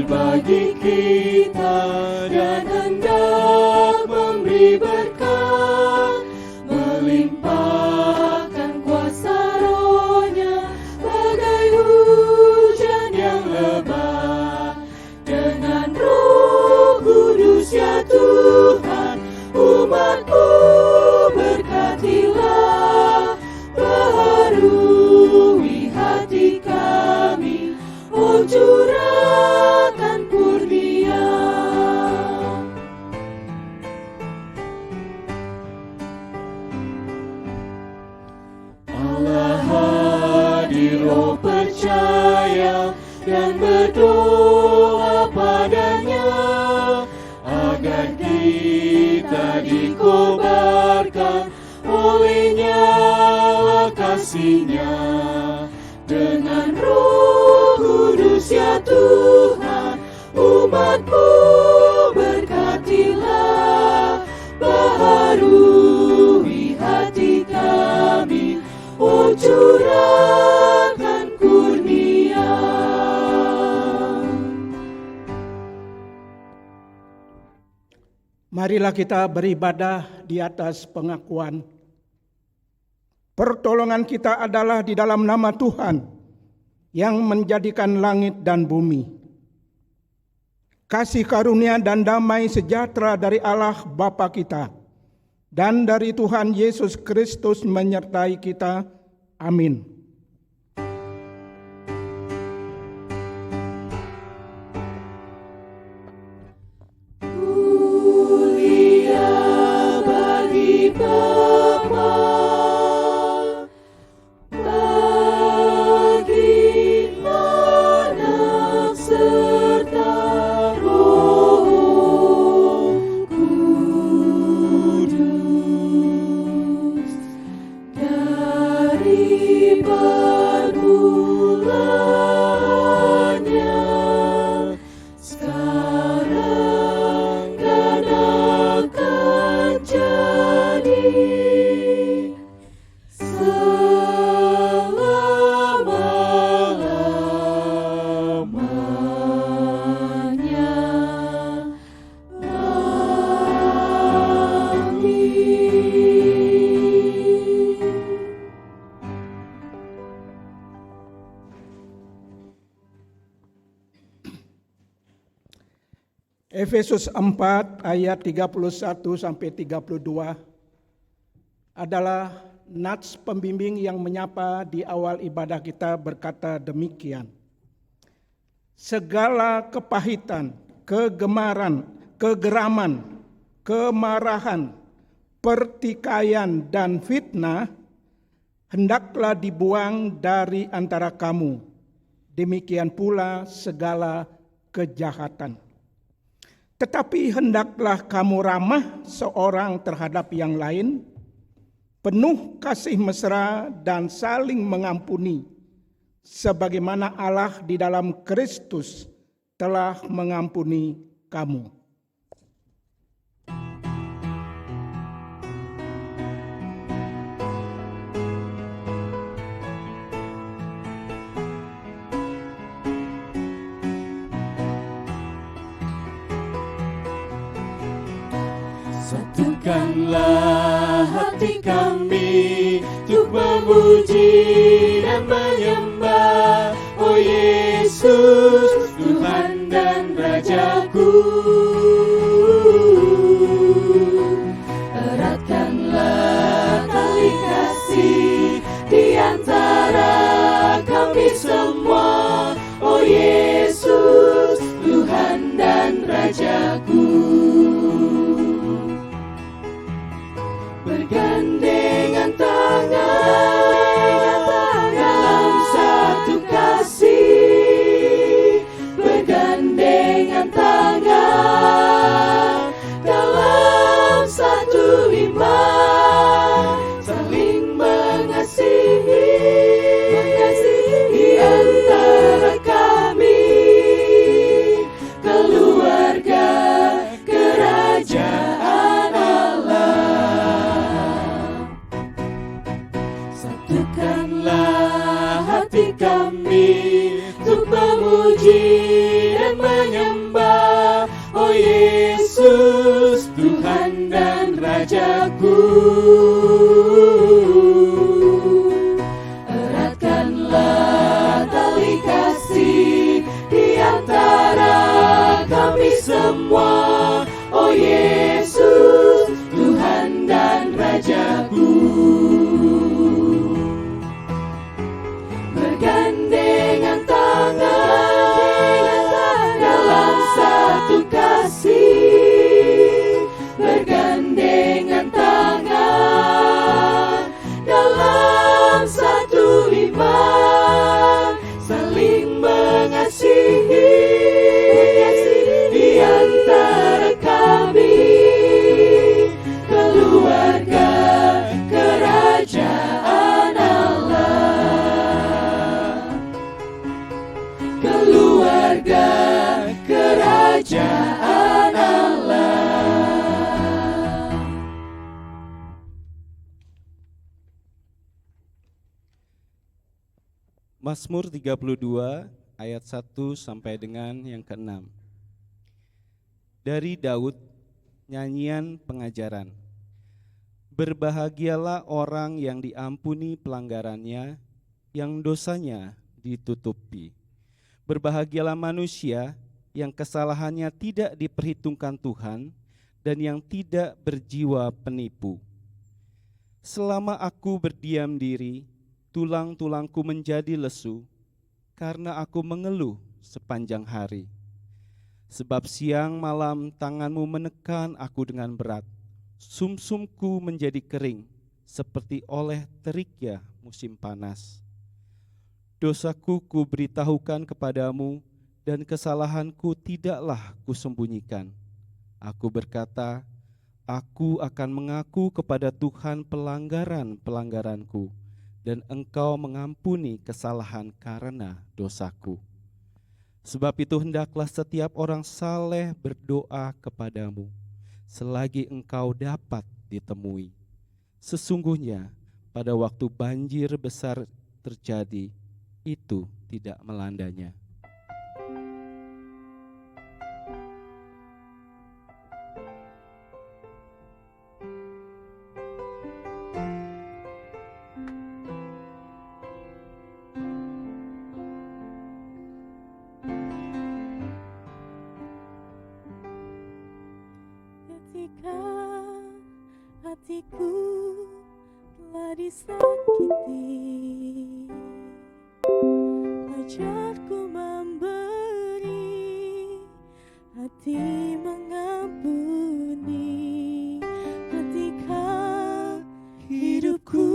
bagi kita dan hendak memberi berkat, melimpahkan kuasa Roh-Nya bagai hujan yang lebat. Dengan Roh Kudus ya Tuhan, umat-Mu berkatilah, baharui hati kami, oh curahkan kurnia. Allah hadir, roh percaya dan berdoa padanya, agar kita dikobarkan oleh nyala kasih-Nya. Dengan Roh Kudus ya Tuhan, umat-Mu berkatilah, baharui hati kami, oh curahkan kurnia. Marilah kita beribadah di atas pengakuan. Pertolongan kita adalah di dalam nama Tuhan yang menjadikan langit dan bumi. Kasih karunia dan damai sejahtera dari Allah Bapa kita dan dari Tuhan Yesus Kristus menyertai kita. Amin. Dari Efesus 4 ayat 31 sampai 32 adalah nats pembimbing yang menyapa di awal ibadah kita berkata demikian. Segala kepahitan, kegemaran, kegeraman, kemarahan, pertikaian dan fitnah hendaklah dibuang dari antara kamu. Demikian pula segala kejahatan. Tetapi hendaklah kamu ramah seorang terhadap yang lain, penuh kasih mesra dan saling mengampuni, sebagaimana Allah di dalam Kristus telah mengampuni kamu. Satukanlah hati kami untuk memuji dan menyembah, oh Yesus, Tuhan dan Rajaku. Eratkanlah tali kasih di antara kami semua, oh Yesus, Tuhan dan Rajaku. Bergandengan tangan dalam satu kasih, bergandengan tangan dalam satu iman, saling mengasihi di antara kami, keluarga kerajaan Allah. Satukanlah hati kami untuk memuji dan menyembah, oh Yesus, Tuhan dan Rajaku. Eratkanlah tali kasih di antara kami semua, oh Yesus, Tuhan dan Rajaku. Bergandengan tangan dalam satu kasih, bergandengan tangan dalam satu iman, saling mengasihi di antara kami, keluarga kerajaan Allah, keluarga kerajaan Allah. Mazmur 32 ayat 1 sampai dengan yang ke-6. Dari Daud, nyanyian pengajaran. Berbahagialah orang yang diampuni pelanggarannya, yang dosanya ditutupi. Berbahagialah manusia yang kesalahannya tidak diperhitungkan Tuhan dan yang tidak berjiwa penipu. Selama aku berdiam diri, tulang-tulangku menjadi lesu, karena aku mengeluh sepanjang hari. Sebab siang malam tanganmu menekan aku dengan berat, sumsumku menjadi kering, seperti oleh teriknya musim panas. Dosaku kuberitahukan kepadamu, dan kesalahanku tidaklah kusembunyikan. Aku berkata, aku akan mengaku kepada Tuhan pelanggaran-pelanggaranku, dan Engkau mengampuni kesalahan karena dosaku. Sebab itu hendaklah setiap orang saleh berdoa kepadamu, selagi Engkau dapat ditemui. Sesungguhnya pada waktu banjir besar terjadi, itu tidak melandanya. Ketika hatiku telah disakiti, ajarku memberi, hati mengampuni. Ketika hidupku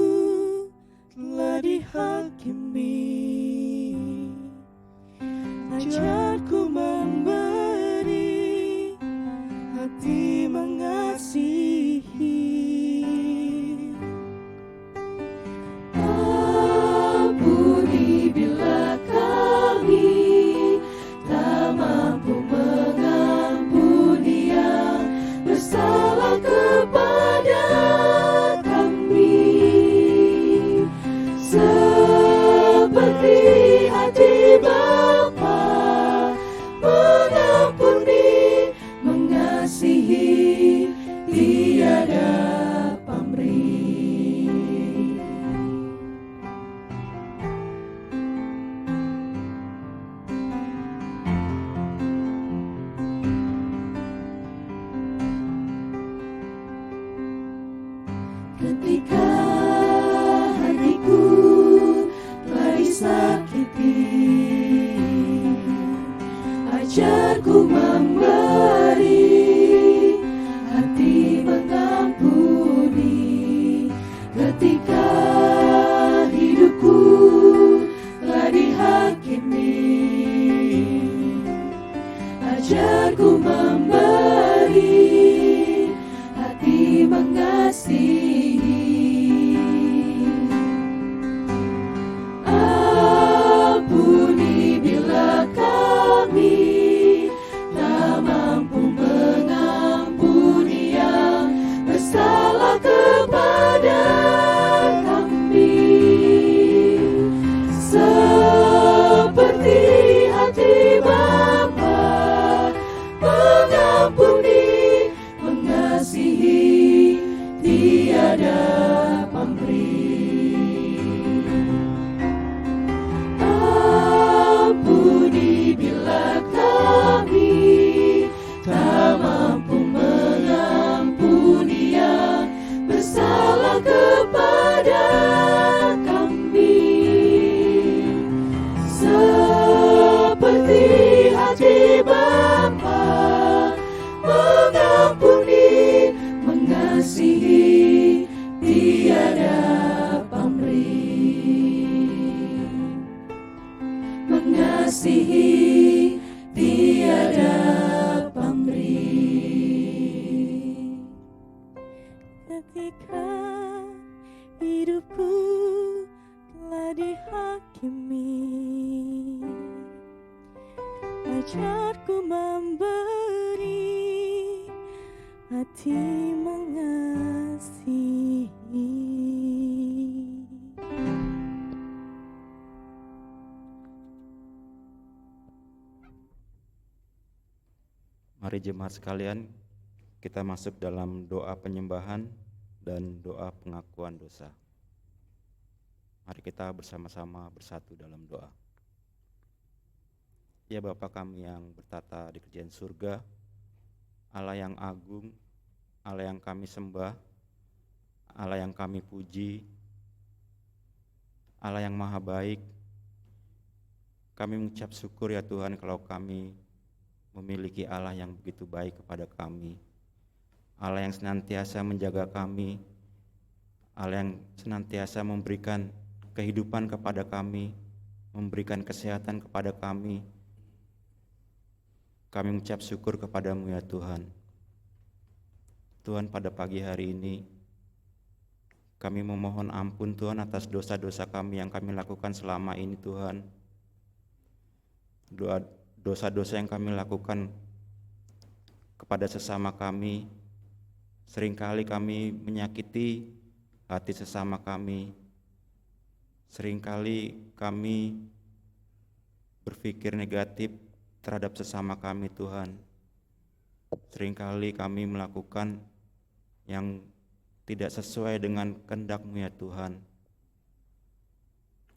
telah dihakimi, ajarku memberi, hati mengasihi. Ampuni bila kami tak mampu mengampuni yang bersalah kepada kami, seperti hati Bapa mengampuni, mengasihi, tiada pamrih. Ketika hatiku telah disakiti, ajarku memberi, hati mengampuni. Ketika hidupku telah dihakimi, ajarku memberi, hati mengasihi. Ampuni bila kami tak mampu mengampuni yang bersalah kepada kami, seperti hati Bapa mengampuni, mengasihi, tiada pamrih. Ampuni bila kami tak mampu mengampuni yang bersalah kepada kami, seperti hati Bapa mengampuni, mengasihi, tiada pamrih. Mengasihi, tiada pamrih. Ketika hidupku telah dihakimi, ajarku memberi, hati mengasihi. Mari jemaat sekalian, kita masuk dalam doa penyembahan dan doa pengakuan dosa. Mari kita bersama-sama bersatu dalam doa. Ya Bapa kami yang bertata di kerajaan surga, Allah yang agung, Allah yang kami sembah, Allah yang kami puji, Allah yang maha baik. Kami mengucap syukur ya Tuhan kalau kami memiliki Allah yang begitu baik kepada kami, Allah yang senantiasa menjaga kami, Allah yang senantiasa memberikan kehidupan kepada kami, memberikan kesehatan kepada kami. Kami mengucap syukur kepadamu ya Tuhan. Tuhan, pada pagi hari ini kami memohon ampun Tuhan atas dosa-dosa kami yang kami lakukan selama ini Tuhan. Dosa-dosa yang kami lakukan kepada sesama kami, seringkali kami menyakiti hati sesama kami, seringkali kami berpikir negatif terhadap sesama kami Tuhan. Seringkali kami melakukan yang tidak sesuai dengan kehendak-Mu ya Tuhan.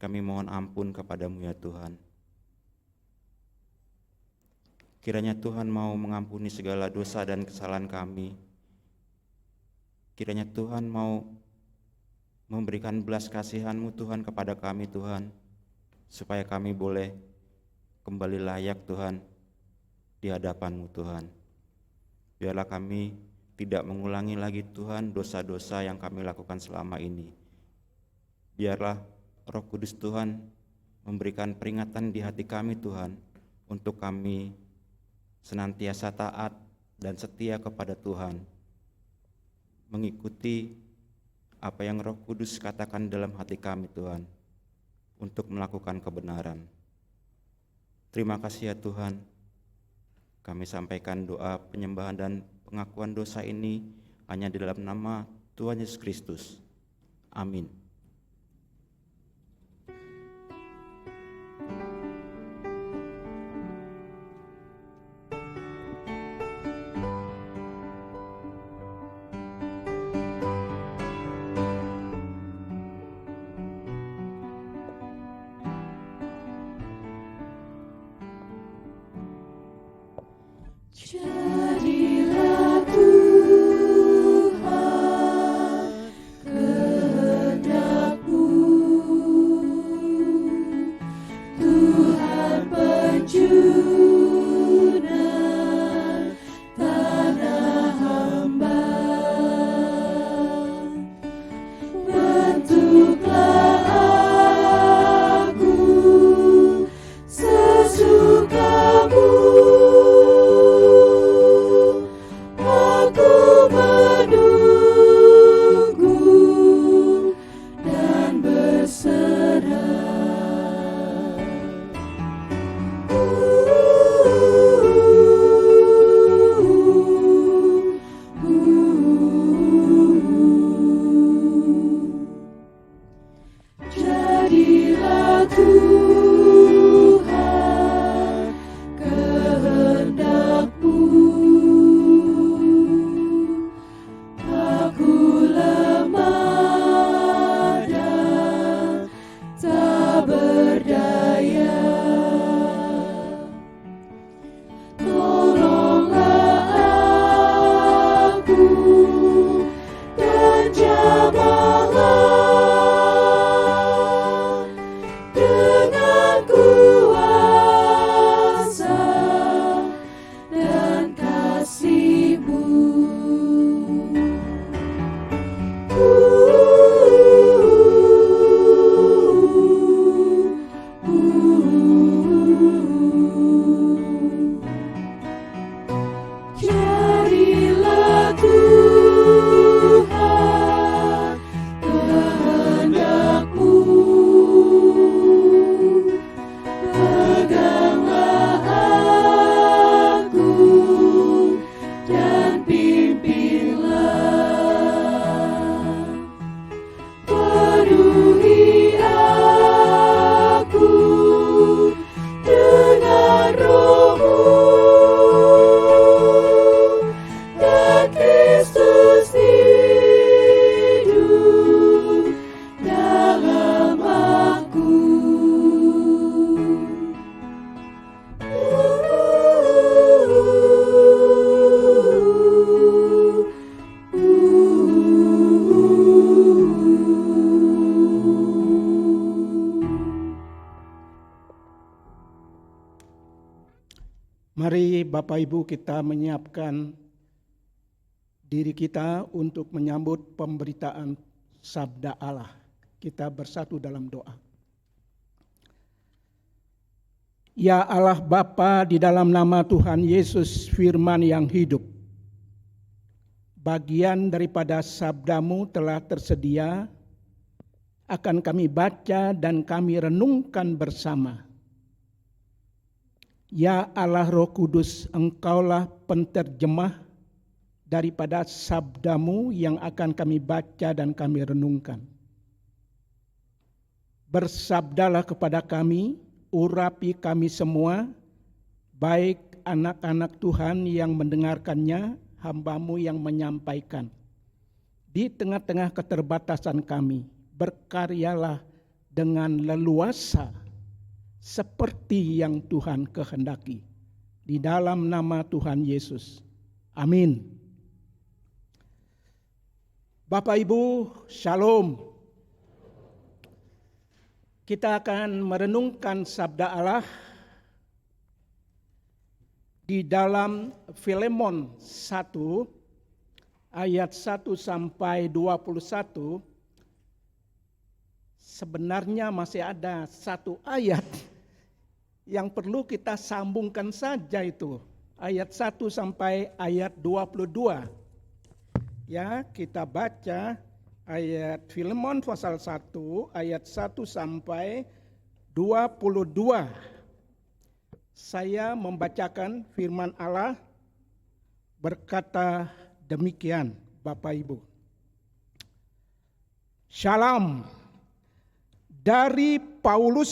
Kami mohon ampun kepadamu ya Tuhan. Kiranya Tuhan mau mengampuni segala dosa dan kesalahan kami, kiranya Tuhan mau memberikan belas kasihan-Mu Tuhan kepada kami Tuhan, supaya kami boleh kembali layak Tuhan di hadapan-Mu Tuhan. Biarlah kami tidak mengulangi lagi Tuhan dosa-dosa yang kami lakukan selama ini. Biarlah Roh Kudus Tuhan memberikan peringatan di hati kami Tuhan, untuk kami senantiasa taat dan setia kepada Tuhan, mengikuti apa yang Roh Kudus katakan dalam hati kami Tuhan, untuk melakukan kebenaran. Terima kasih ya Tuhan. Kami sampaikan doa penyembahan dan pengakuan dosa ini hanya di dalam nama Tuhan Yesus Kristus. Amin. Jadilah Tuhan kehendak-Mu, Tuhan penjunan tanah hamba. Bentuklah aku sesuka-Mu. Aku menunggu dan berserah. Jadilah Tuhan kehendak-Mu. Aku lemah dan tak berdaya. Tolonglah aku dan jamahlah dengan kuasa dan kasih-Mu. Jadilah Tuhan kehendak-Mu. Peganglah aku dan pimpinlah. Penuhi aku dengan Roh-Mu, dan Kristus hidup dalam aku. Mari Bapak Ibu kita menyiapkan diri kita untuk menyambut pemberitaan sabda Allah. Kita bersatu dalam doa. Ya Allah Bapa, di dalam nama Tuhan Yesus firman yang hidup, bagian daripada sabda-Mu telah tersedia, akan kami baca dan kami renungkan bersama. Ya Allah Roh Kudus, Engkaulah penterjemah daripada sabda-Mu yang akan kami baca dan kami renungkan. Bersabdalah kepada kami, urapi kami semua, baik anak-anak Tuhan yang mendengarkannya, hamba-Mu yang menyampaikan. Di tengah-tengah keterbatasan kami, berkaryalah dengan leluasa, seperti yang Tuhan kehendaki. Di dalam nama Tuhan Yesus. Amin. Bapak Ibu, Shalom. Kita akan merenungkan sabda Allah di dalam Filemon 1 ayat 1 sampai 21. Sebenarnya masih ada satu ayat yang perlu kita sambungkan saja itu. Ayat 1 sampai ayat 22. Ya, kita baca ayat Filemon pasal 1 ayat 1 sampai 22. Saya membacakan firman Allah berkata demikian, Bapak Ibu. Shalom. Dari Paulus,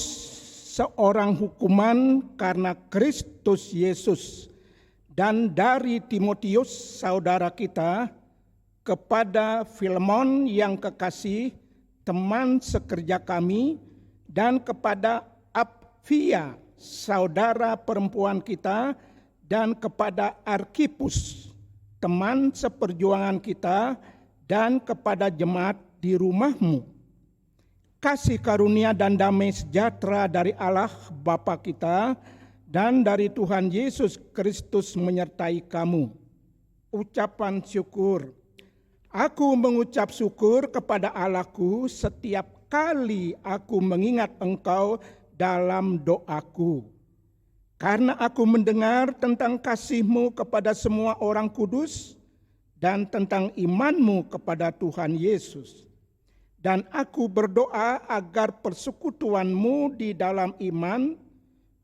seorang hukuman karena Kristus Yesus, dan dari Timotius, saudara kita, kepada Filemon yang kekasih, teman sekerja kami, dan kepada Apfia, saudara perempuan kita, dan kepada Arkhipus, teman seperjuangan kita, dan kepada jemaat di rumahmu. Kasih karunia dan damai sejahtera dari Allah Bapa kita dan dari Tuhan Yesus Kristus menyertai kamu. Ucapan syukur. Aku mengucap syukur kepada Allahku setiap kali aku mengingat engkau dalam doaku. Karena aku mendengar tentang kasih-Mu kepada semua orang kudus dan tentang iman-Mu kepada Tuhan Yesus. Dan aku berdoa agar persekutuan-Mu di dalam iman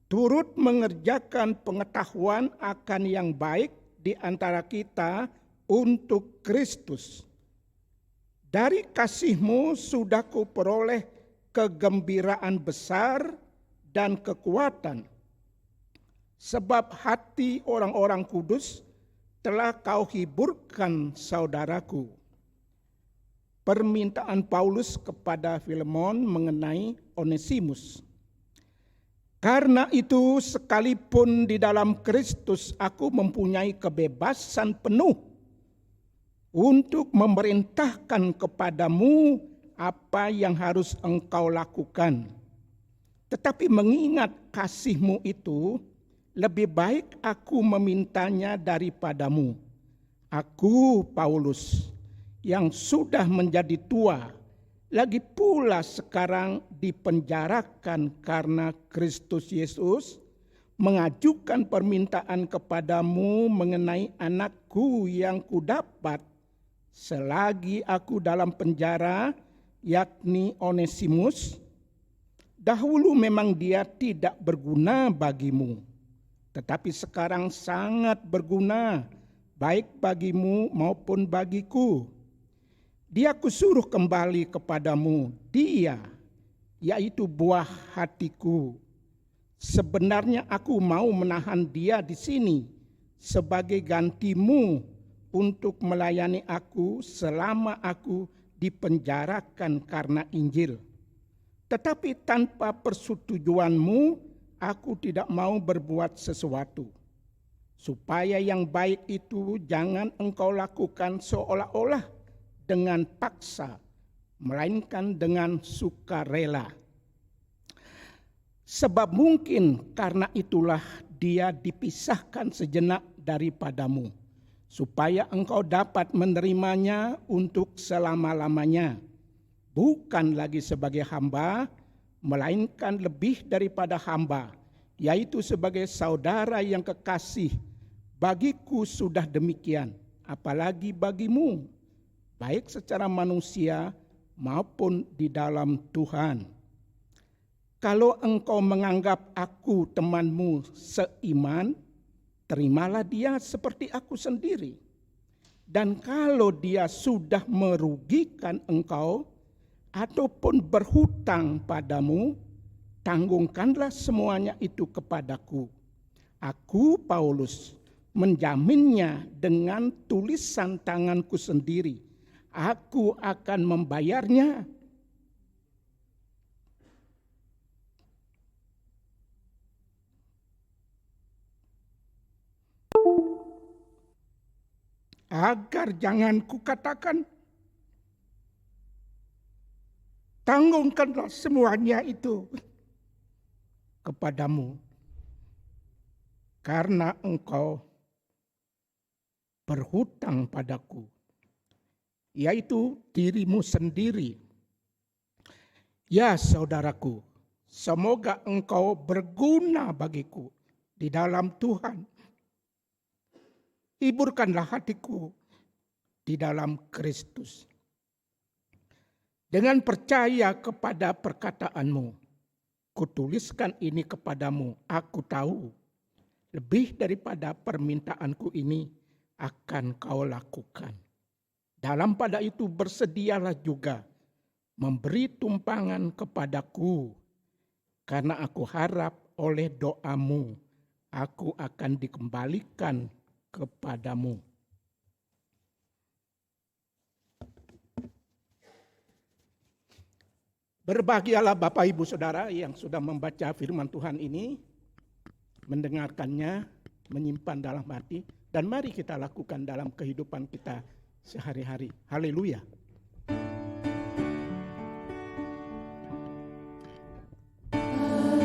turut mengerjakan pengetahuan akan yang baik di antara kita untuk Kristus. Dari kasih-Mu sudah kuperoleh kegembiraan besar dan kekuatan. Sebab hati orang-orang kudus telah kau hiburkan, saudaraku. Permintaan Paulus kepada Filemon mengenai Onesimus. Karena itu sekalipun di dalam Kristus aku mempunyai kebebasan penuh untuk memerintahkan kepadamu apa yang harus engkau lakukan. Tetapi mengingat kasih-Mu itu, lebih baik aku memintanya daripadamu. Aku, Paulus, yang sudah menjadi tua, lagi pula sekarang dipenjarakan karena Kristus Yesus, mengajukan permintaan kepadamu mengenai anakku yang kudapat selagi aku dalam penjara, yakni Onesimus. Dahulu memang dia tidak berguna bagimu, tetapi sekarang sangat berguna, baik bagimu maupun bagiku. Dia kusuruh kembali kepadamu, dia, yaitu buah hatiku. Sebenarnya aku mau menahan dia di sini sebagai gantimu untuk melayani aku selama aku dipenjarakan karena Injil. Tetapi tanpa persetujuanmu, aku tidak mau berbuat sesuatu. Supaya yang baik itu jangan engkau lakukan seolah-olah dengan paksa, melainkan dengan sukarela. Sebab mungkin karena itulah dia dipisahkan sejenak daripadamu, supaya engkau dapat menerimanya untuk selama-lamanya, bukan lagi sebagai hamba, melainkan lebih daripada hamba, yaitu sebagai saudara yang kekasih. Bagiku sudah demikian, apalagi bagimu, baik secara manusia maupun di dalam Tuhan. Kalau engkau menganggap aku temanmu seiman, terimalah dia seperti aku sendiri. Dan kalau dia sudah merugikan engkau ataupun berhutang padamu, tanggungkanlah semuanya itu kepadaku. Aku, Paulus, menjaminnya dengan tulisan tanganku sendiri. Aku akan membayarnya. Agar jangan kukatakan Tanggungkanlah semuanya itu kepadamu, karena engkau berhutang padaku, yaitu dirimu sendiri. Ya saudaraku, semoga engkau berguna bagiku di dalam Tuhan. Hiburkanlah hatiku di dalam Kristus. Dengan percaya kepada perkataanmu, kutuliskan ini kepadamu. Aku tahu lebih daripada permintaanku ini akan kau lakukan. Dalam pada itu bersedialah juga memberi tumpangan kepadaku, karena aku harap oleh doamu aku akan dikembalikan kepadamu. Berbahagialah Bapak Ibu Saudara yang sudah membaca firman Tuhan ini, mendengarkannya, menyimpan dalam hati, dan mari kita lakukan dalam kehidupan kita sehari-hari. Haleluya.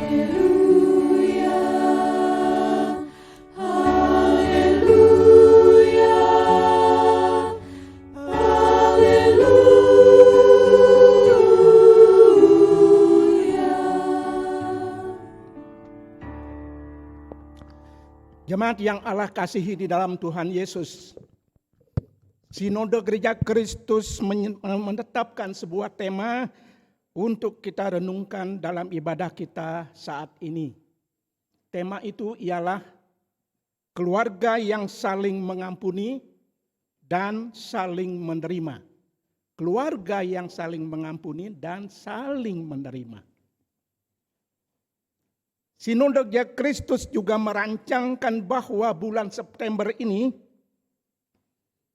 Haleluya, haleluya, haleluya. Jemaat yang Allah kasihi di dalam Tuhan Yesus, Sinode Gereja Kristus menetapkan sebuah tema untuk kita renungkan dalam ibadah kita saat ini. Tema itu ialah keluarga yang saling mengampuni dan saling menerima. Keluarga yang saling mengampuni dan saling menerima. Sinode Gereja Kristus juga merancangkan bahwa bulan September ini,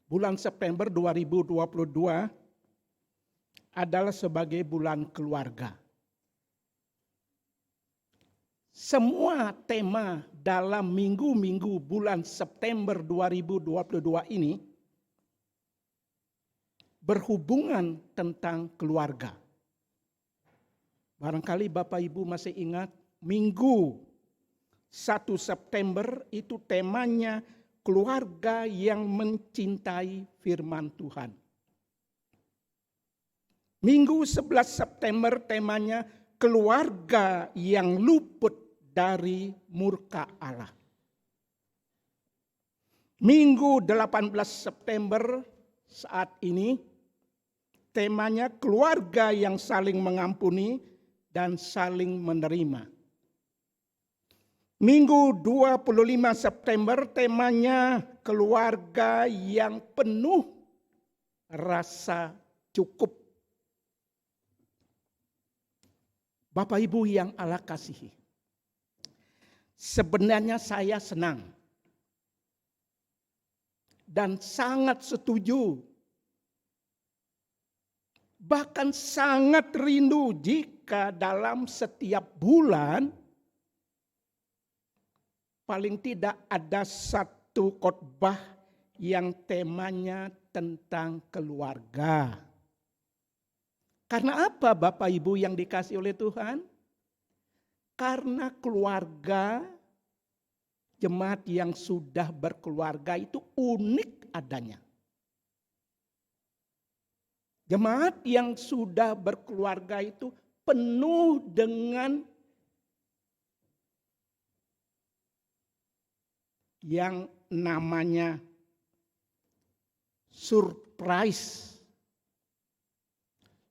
bulan September 2022 adalah sebagai bulan keluarga. Semua tema dalam minggu-minggu bulan September 2022 ini berhubungan tentang keluarga. Barangkali Bapak Ibu masih ingat, Minggu 1 September itu temanya keluarga yang mencintai firman Tuhan. Minggu 11 September temanya keluarga yang luput dari murka Allah. Minggu 18 September saat ini temanya keluarga yang saling mengampuni dan saling menerima. Minggu 25 September temanya keluarga yang penuh rasa cukup. Bapak Ibu yang Allah kasihi, sebenarnya saya senang dan sangat setuju, bahkan sangat rindu jika dalam setiap bulan paling tidak ada satu khotbah yang temanya tentang keluarga. Karena apa Bapak Ibu yang dikasih oleh Tuhan? Karena keluarga, jemaat yang sudah berkeluarga itu unik adanya. Jemaat yang sudah berkeluarga itu penuh dengan yang namanya surprise.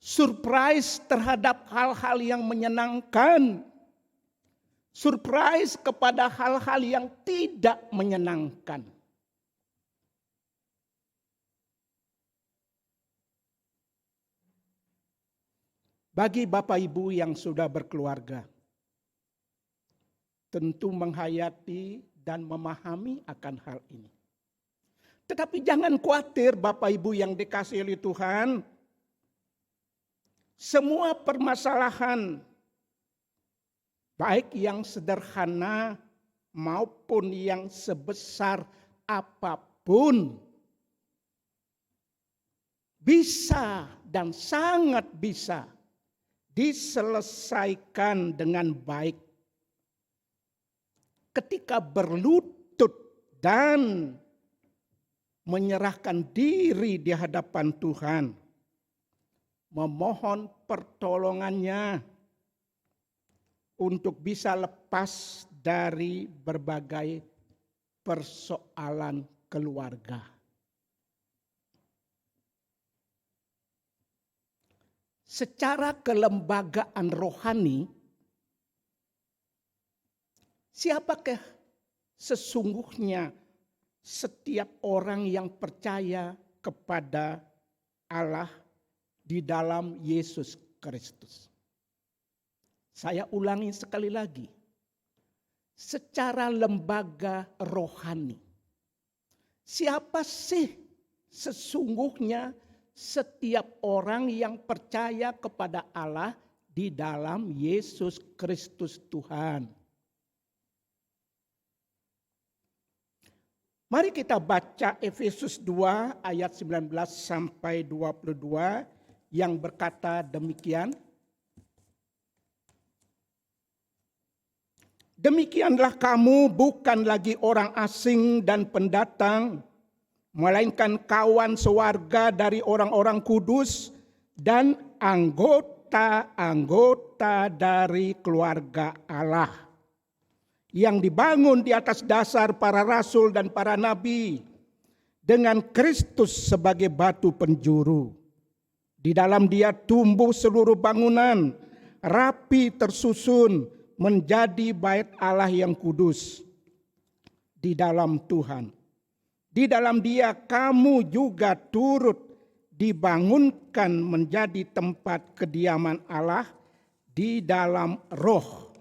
Surprise terhadap hal-hal yang menyenangkan. Surprise kepada hal-hal yang tidak menyenangkan. Bagi Bapak Ibu yang sudah berkeluarga, tentu menghayati dan memahami akan hal ini. Tetapi jangan khawatir Bapak Ibu yang dikasihi oleh Tuhan. Semua permasalahan, baik yang sederhana maupun yang sebesar apapun, bisa dan sangat bisa diselesaikan dengan baik ketika berlutut dan menyerahkan diri di hadapan Tuhan, memohon pertolongannya untuk bisa lepas dari berbagai persoalan keluarga. Secara kelembagaan rohani, siapakah sesungguhnya setiap orang yang percaya kepada Allah di dalam Yesus Kristus? Saya ulangi sekali lagi. Secara lembaga rohani, siapa sih sesungguhnya setiap orang yang percaya kepada Allah di dalam Yesus Kristus Tuhan? Mari kita baca Efesus 2 ayat 19 sampai 22 yang berkata demikian. Demikianlah kamu bukan lagi orang asing dan pendatang, melainkan kawan sewarga dari orang-orang kudus dan anggota-anggota dari keluarga Allah, yang dibangun di atas dasar para rasul dan para nabi, dengan Kristus sebagai batu penjuru. Di dalam Dia tumbuh seluruh bangunan, rapi tersusun, menjadi bait Allah yang kudus di dalam Tuhan. Di dalam Dia kamu juga turut dibangunkan menjadi tempat kediaman Allah di dalam Roh.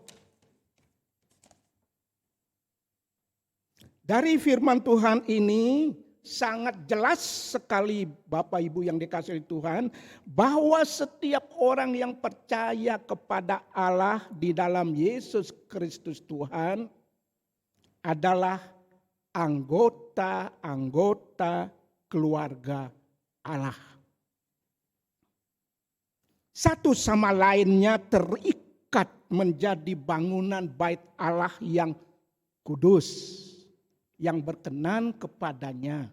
Dari firman Tuhan ini sangat jelas sekali Bapak Ibu yang dikasihi Tuhan, bahwa setiap orang yang percaya kepada Allah di dalam Yesus Kristus Tuhan adalah anggota-anggota keluarga Allah. Satu sama lainnya terikat menjadi bangunan bait Allah yang kudus, yang berkenan kepadanya,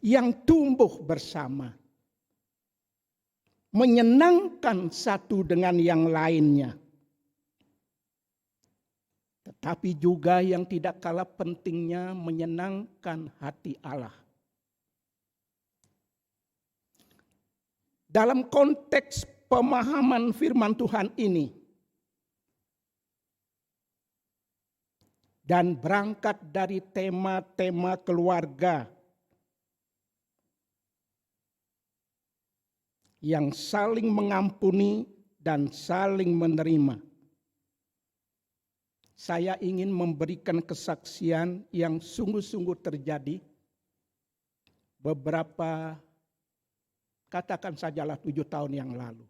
yang tumbuh bersama, menyenangkan satu dengan yang lainnya. Tetapi juga yang tidak kalah pentingnya menyenangkan hati Allah. Dalam konteks pemahaman firman Tuhan ini, dan berangkat dari tema-tema keluarga yang saling mengampuni dan saling menerima, saya ingin memberikan kesaksian yang sungguh-sungguh terjadi beberapa, katakan sajalah 7 tahun yang lalu.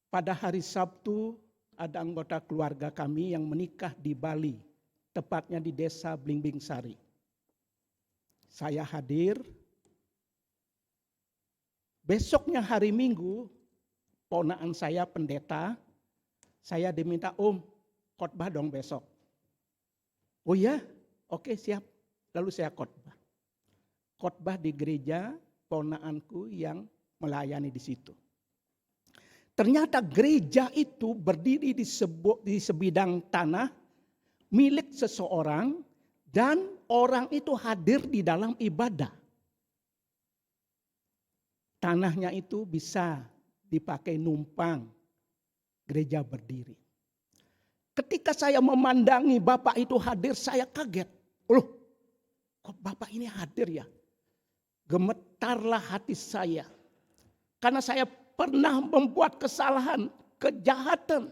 Pada hari Sabtu, ada anggota keluarga kami yang menikah di Bali, tepatnya di desa Blimbing Sari. Saya hadir. Besoknya hari Minggu, ponakan saya pendeta, saya diminta, Om, khotbah dong besok. Oh ya, oke siap. Lalu saya khotbah. Khotbah di gereja ponakanku yang melayani di situ. Ternyata gereja itu berdiri di sebidang tanah milik seseorang dan orang itu hadir di dalam ibadah. Tanahnya itu bisa dipakai numpang, gereja berdiri. Ketika saya memandangi Bapak itu hadir, saya kaget. Loh, kok Bapak ini hadir ya? Gemetarlah hati saya. Karena saya pernah membuat kesalahan, kejahatan.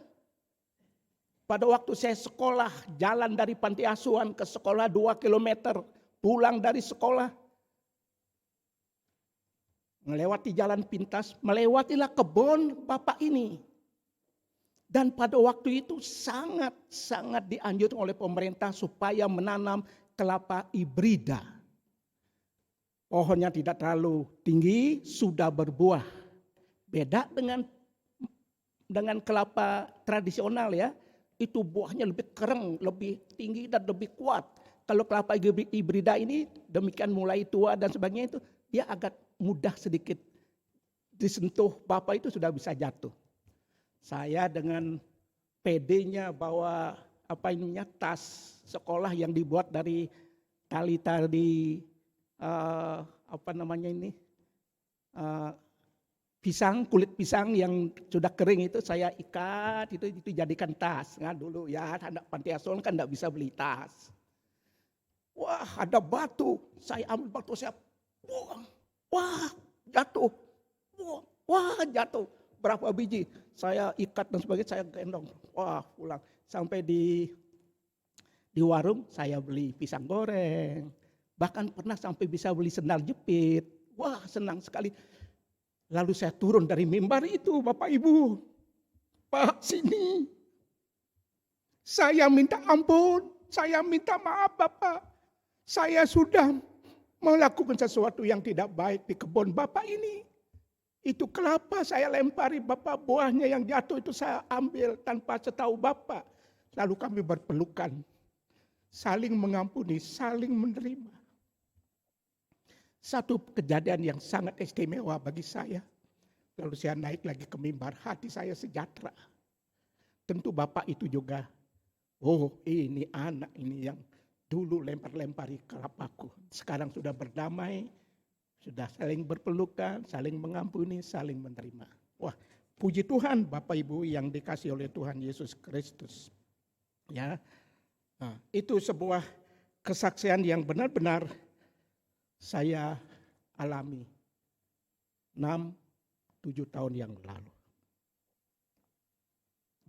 Pada waktu saya sekolah, jalan dari panti asuhan ke sekolah 2 kilometer, pulang dari sekolah, melewati jalan pintas, melewatilah kebun Bapak ini. Dan pada waktu itu sangat dianjurkan oleh pemerintah supaya menanam kelapa hibrida. pohonnya tidak terlalu tinggi, sudah berbuah. Beda dengan kelapa tradisional ya, itu buahnya lebih kering, lebih tinggi dan lebih kuat. Kalau kelapa hibrida ini demikian mulai tua dan sebagainya itu dia agak mudah sedikit disentuh Bapak itu sudah bisa jatuh. Saya dengan PD-nya bawa tas sekolah yang dibuat dari tali pisang, kulit pisang yang sudah kering itu saya ikat, itu jadikan tas. Nah dulu ya anak panti asuhan kan enggak bisa beli tas. Wah ada batu, saya ambil batu, saya buang. Wah jatuh, buang. Wah jatuh. Berapa biji, saya ikat dan sebagainya, saya gendong. Wah pulang, sampai di warung saya beli pisang goreng. Bahkan pernah sampai bisa beli sendal jepit. Wah senang sekali. Lalu saya turun dari mimbar itu, Bapak Ibu. Pak sini. Saya minta ampun, saya minta maaf Bapak. Saya sudah melakukan sesuatu yang tidak baik di kebun Bapak ini. Itu kelapa saya lempari Bapak, buahnya yang jatuh itu saya ambil tanpa setahu Bapak. Lalu kami berpelukan, saling mengampuni, saling menerima. Satu kejadian yang sangat istimewa bagi saya. Lalu saya naik lagi ke mimbar, hati saya sejahtera. Tentu Bapak itu juga, oh ini anak ini yang dulu lempar-lempari kelapaku. Sekarang sudah berdamai, sudah saling berpelukan, saling mengampuni, saling menerima. Wah, puji Tuhan Bapak Ibu yang dikasih oleh Tuhan Yesus Kristus. Ya, nah, itu sebuah kesaksian yang benar-benar saya alami 6-7 tahun yang lalu.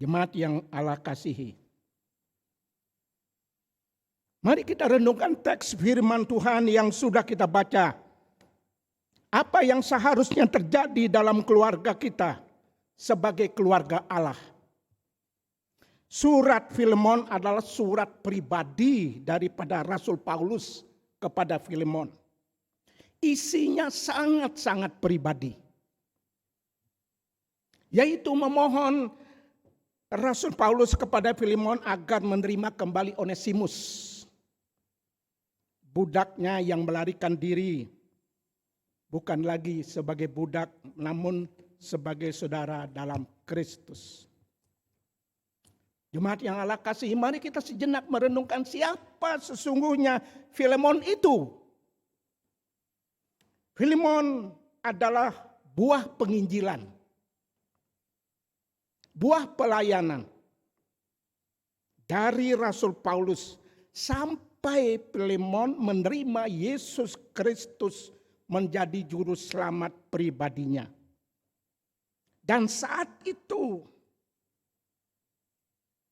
Jemaat yang Allah kasihi. Mari kita renungkan teks firman Tuhan yang sudah kita baca. Apa yang seharusnya terjadi dalam keluarga kita sebagai keluarga Allah. Surat Filemon adalah surat pribadi daripada Rasul Paulus kepada Filemon. Isinya sangat-sangat pribadi. Yaitu memohon Rasul Paulus kepada Filemon agar menerima kembali Onesimus. Budaknya yang melarikan diri, bukan lagi sebagai budak, namun sebagai saudara dalam Kristus. Jemaat yang Allah kasihi, mari kita sejenak merenungkan siapa sesungguhnya Filemon itu. Filemon adalah buah penginjilan, buah pelayanan dari Rasul Paulus sampai Filemon menerima Yesus Kristus menjadi juru selamat pribadinya. Dan saat itu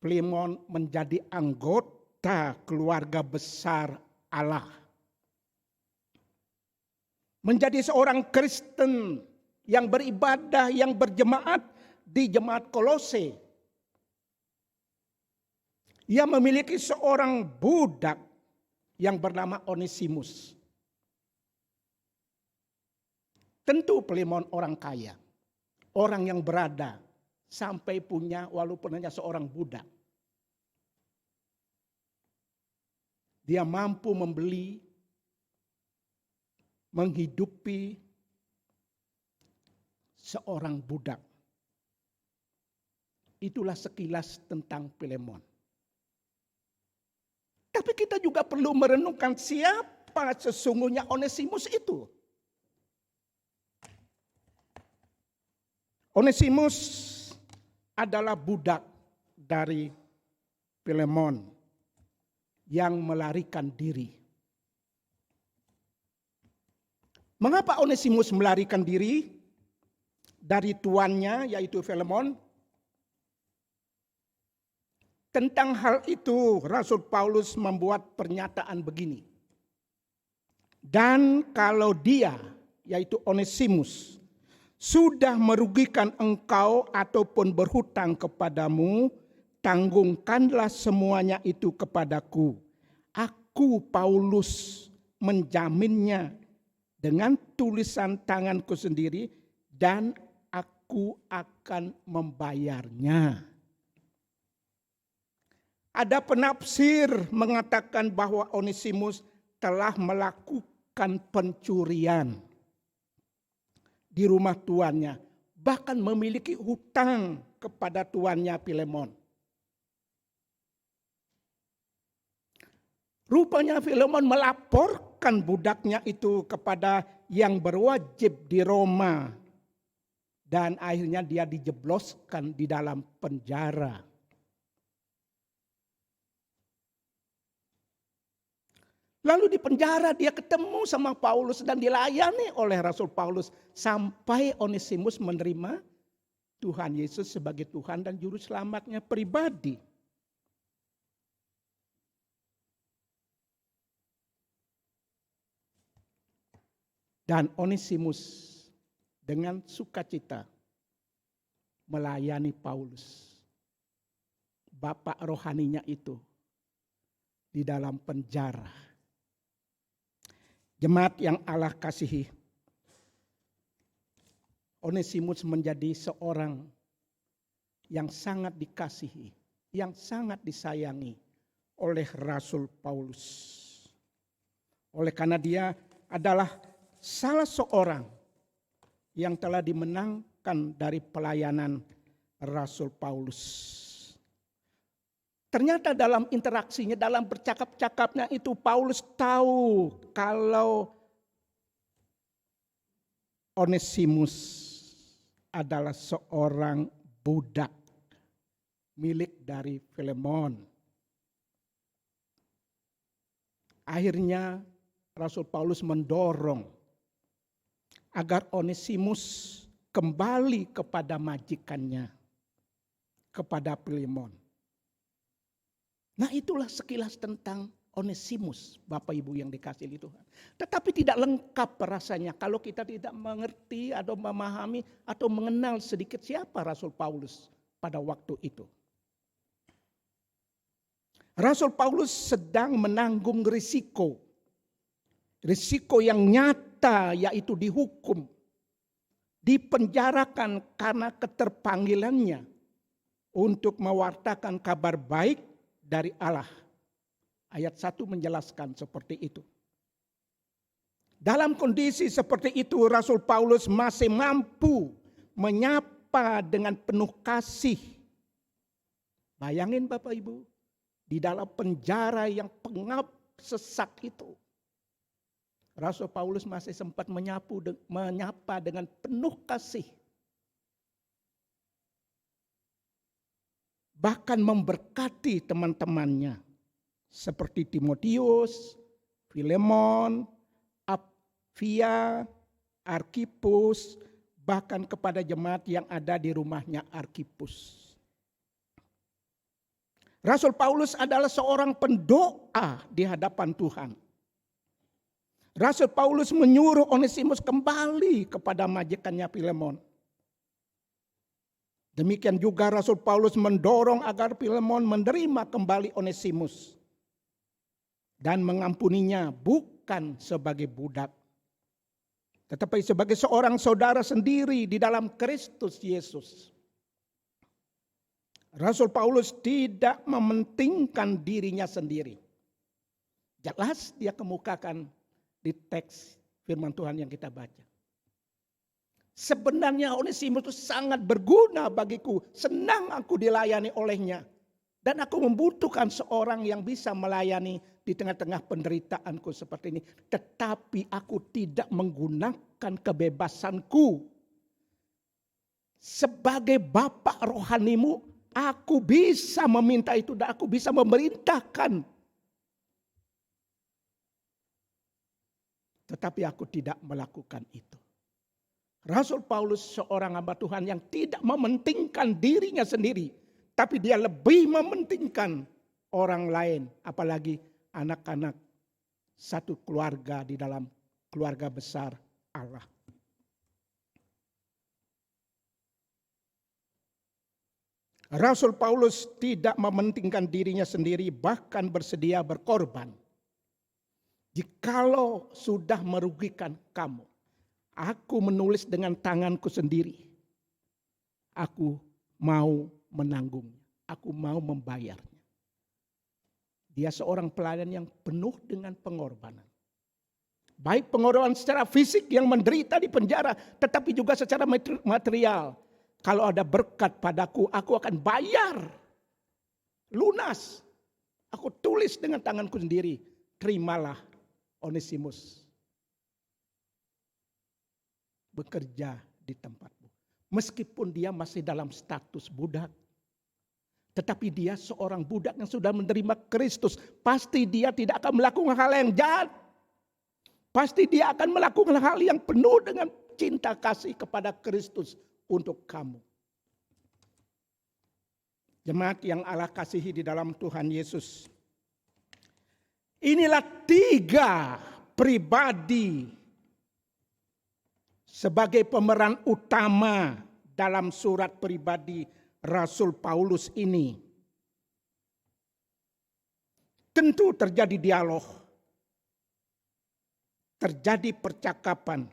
Filemon menjadi anggota keluarga besar Allah. Menjadi seorang Kristen yang beribadah, yang berjemaat di jemaat Kolose. Ia memiliki seorang budak yang bernama Onesimus. Tentu Filemon orang kaya, orang yang berada, sampai punya walaupun hanya seorang budak. Dia mampu membeli, menghidupi seorang budak. Itulah sekilas tentang Filemon. Tapi kita juga perlu merenungkan siapa sesungguhnya Onesimus itu. Onesimus adalah budak dari Filemon yang melarikan diri. Mengapa Onesimus melarikan diri dari tuannya yaitu Filemon? Tentang hal itu Rasul Paulus membuat pernyataan begini. Dan kalau dia yaitu Onesimus sudah merugikan engkau ataupun berhutang kepadamu, tanggungkanlah semuanya itu kepadaku. Aku Paulus menjaminnya dengan tulisan tanganku sendiri dan aku akan membayarnya. Ada penafsir mengatakan bahwa Onesimus telah melakukan pencurian di rumah tuannya, bahkan memiliki hutang kepada tuannya Filemon. Rupanya Filemon melaporkan budaknya itu kepada yang berwajib di Roma, dan akhirnya dia dijebloskan di dalam penjara. Lalu di penjara dia ketemu sama Paulus dan dilayani oleh Rasul Paulus sampai Onesimus menerima Tuhan Yesus sebagai Tuhan dan Juru Selamatnya pribadi. Dan Onesimus dengan sukacita melayani Paulus, bapak rohaninya itu, di dalam penjara. Jemaat yang Allah kasihi, Onesimus menjadi seorang yang sangat dikasihi, yang sangat disayangi oleh Rasul Paulus. Oleh karena dia adalah salah seorang yang telah dimenangkan dari pelayanan Rasul Paulus. Ternyata dalam interaksinya, dalam bercakap-cakapnya itu Paulus tahu kalau Onesimus adalah seorang budak milik dari Filemon. Akhirnya Rasul Paulus mendorong agar Onesimus kembali kepada majikannya, kepada Filemon. Nah, itulah sekilas tentang Onesimus, Bapak Ibu yang dikasihi Tuhan. Tetapi tidak lengkap rasanya kalau kita tidak mengerti atau memahami atau mengenal sedikit siapa Rasul Paulus pada waktu itu. Rasul Paulus sedang menanggung risiko yang nyata, yaitu dihukum, dipenjarakan karena keterpanggilannya untuk mewartakan kabar baik dari Allah. Ayat 1 menjelaskan seperti itu. Dalam kondisi seperti itu Rasul Paulus masih mampu menyapa dengan penuh kasih. Bayangin Bapak Ibu, di dalam penjara yang pengap sesak itu, Rasul Paulus masih sempat menyapa dengan penuh kasih. Bahkan memberkati teman-temannya seperti Timotius, Filemon, Apfia, Arkhipus, bahkan kepada jemaat yang ada di rumahnya Arkhipus. Rasul Paulus adalah seorang pendoa di hadapan Tuhan. Rasul Paulus menyuruh Onesimus kembali kepada majikannya Filemon. Demikian juga Rasul Paulus mendorong agar Filemon menerima kembali Onesimus dan mengampuninya bukan sebagai budak, tetapi sebagai seorang saudara sendiri di dalam Kristus Yesus. Rasul Paulus tidak mementingkan dirinya sendiri. Jelas dia kemukakan di teks firman Tuhan yang kita baca. Sebenarnya Onesimus itu sangat berguna bagiku. Senang aku dilayani olehnya. Dan aku membutuhkan seorang yang bisa melayani di tengah-tengah penderitaanku seperti ini. Tetapi aku tidak menggunakan kebebasanku. Sebagai bapak rohanimu, aku bisa meminta itu dan aku bisa memerintahkan. Tetapi aku tidak melakukan itu. Rasul Paulus seorang hamba Tuhan yang tidak mementingkan dirinya sendiri. Tapi dia lebih mementingkan orang lain. Apalagi anak-anak satu keluarga di dalam keluarga besar Allah. Rasul Paulus tidak mementingkan dirinya sendiri, bahkan bersedia berkorban. Jikalau sudah merugikan kamu, aku menulis dengan tanganku sendiri. Aku mau menanggungnya. Aku mau membayarnya. Dia seorang pelayan yang penuh dengan pengorbanan. Baik pengorbanan secara fisik yang menderita di penjara, tetapi juga secara material. Kalau ada berkat padaku, aku akan bayar. Lunas. Aku tulis dengan tanganku sendiri. Terimalah Onesimus. Bekerja di tempatmu. Meskipun dia masih dalam status budak. Tetapi dia seorang budak yang sudah menerima Kristus. Pasti dia tidak akan melakukan hal yang jahat. Pasti dia akan melakukan hal yang penuh dengan cinta kasih kepada Kristus untuk kamu. Jemaat yang Allah kasihi di dalam Tuhan Yesus. Inilah 3 pribadi sebagai pemeran utama dalam surat pribadi Rasul Paulus ini. Tentu terjadi dialog, terjadi percakapan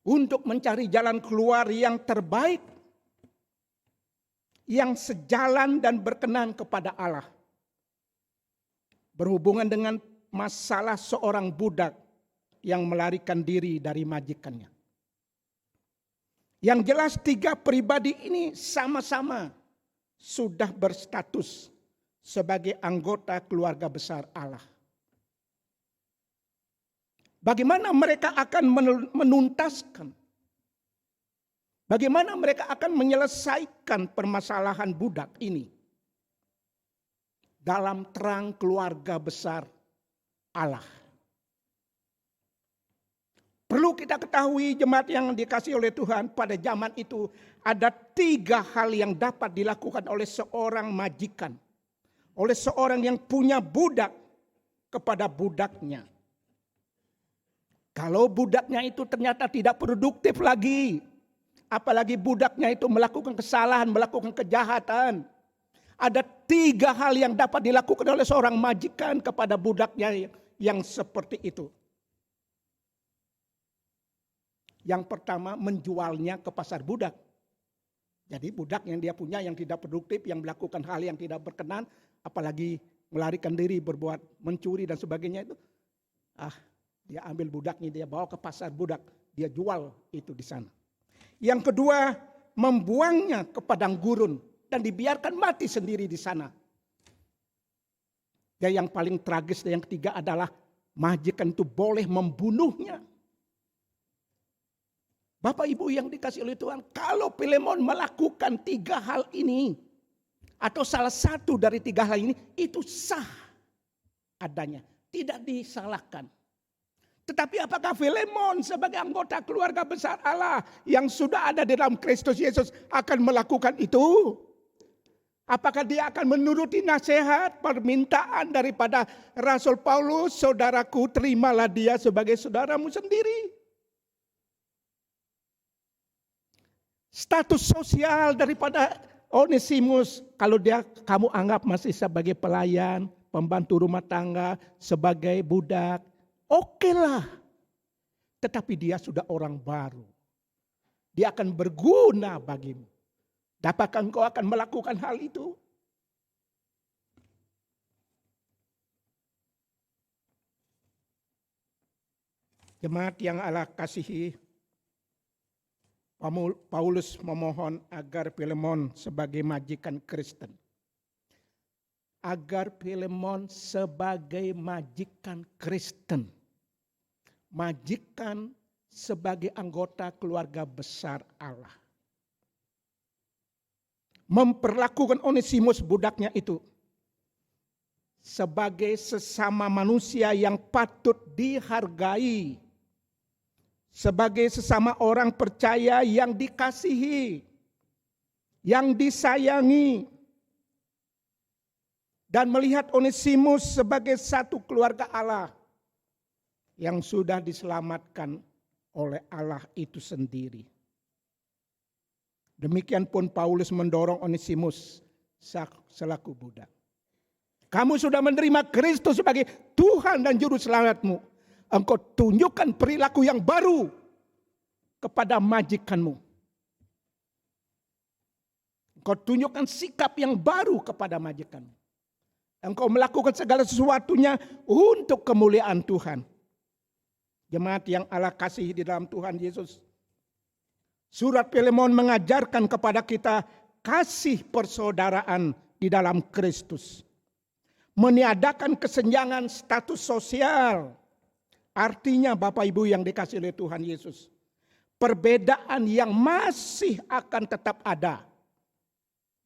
untuk mencari jalan keluar yang terbaik, yang sejalan dan berkenan kepada Allah. Berhubungan dengan masalah seorang budak yang melarikan diri dari majikannya. Yang jelas 3 pribadi ini sama-sama sudah berstatus sebagai anggota keluarga besar Allah. Bagaimana mereka akan menuntaskan? Bagaimana mereka akan menyelesaikan permasalahan budak ini? Dalam terang keluarga besar Allah. Perlu kita ketahui jemaat yang dikasihi oleh Tuhan, pada zaman itu ada 3 hal yang dapat dilakukan oleh seorang majikan. Oleh seorang yang punya budak kepada budaknya. Kalau budaknya itu ternyata tidak produktif lagi. Apalagi budaknya itu melakukan kesalahan, melakukan kejahatan. Ada 3 hal yang dapat dilakukan oleh seorang majikan kepada budaknya yang seperti itu. Yang pertama, menjualnya ke pasar budak. Jadi budak yang dia punya yang tidak produktif, yang melakukan hal yang tidak berkenan, apalagi melarikan diri, berbuat mencuri dan sebagainya itu. Dia ambil budaknya, dia bawa ke pasar budak, dia jual itu di sana. Yang kedua, membuangnya ke padang gurun dan dibiarkan mati sendiri di sana. Dan yang paling tragis dan yang ketiga adalah majikan itu boleh membunuhnya. Bapak Ibu yang dikasih oleh Tuhan, kalau Filemon melakukan 3 hal ini, atau salah satu dari 3 hal ini, itu sah adanya, tidak disalahkan. Tetapi apakah Filemon sebagai anggota keluarga besar Allah yang sudah ada di dalam Kristus Yesus akan melakukan itu? Apakah dia akan menuruti nasihat, permintaan daripada Rasul Paulus, saudaraku terimalah dia sebagai saudaramu sendiri? Status sosial daripada Onesimus, kalau kamu anggap masih sebagai pelayan, pembantu rumah tangga, sebagai budak, oke lah. Tetapi dia sudah orang baru. Dia akan berguna bagimu. Dapatkah engkau akan melakukan hal itu? Jemaat yang Allah kasihi, Paulus memohon agar Filemon sebagai majikan Kristen. Agar Filemon sebagai majikan Kristen. Majikan sebagai anggota keluarga besar Allah. Memperlakukan Onesimus budaknya itu sebagai sesama manusia yang patut dihargai. Sebagai sesama orang percaya yang dikasihi, yang disayangi. Dan melihat Onesimus sebagai satu keluarga Allah yang sudah diselamatkan oleh Allah itu sendiri. Demikian pun Paulus mendorong Onesimus selaku budak. Kamu sudah menerima Kristus sebagai Tuhan dan Juru Selamatmu. Engkau tunjukkan perilaku yang baru kepada majikanmu. Engkau tunjukkan sikap yang baru kepada majikanmu. Engkau melakukan segala sesuatunya untuk kemuliaan Tuhan. Jemaat yang Allah kasihi di dalam Tuhan Yesus. Surat Filemon mengajarkan kepada kita kasih persaudaraan di dalam Kristus. Meniadakan kesenjangan status sosial. Artinya Bapak Ibu yang dikasihi oleh Tuhan Yesus. Perbedaan yang masih akan tetap ada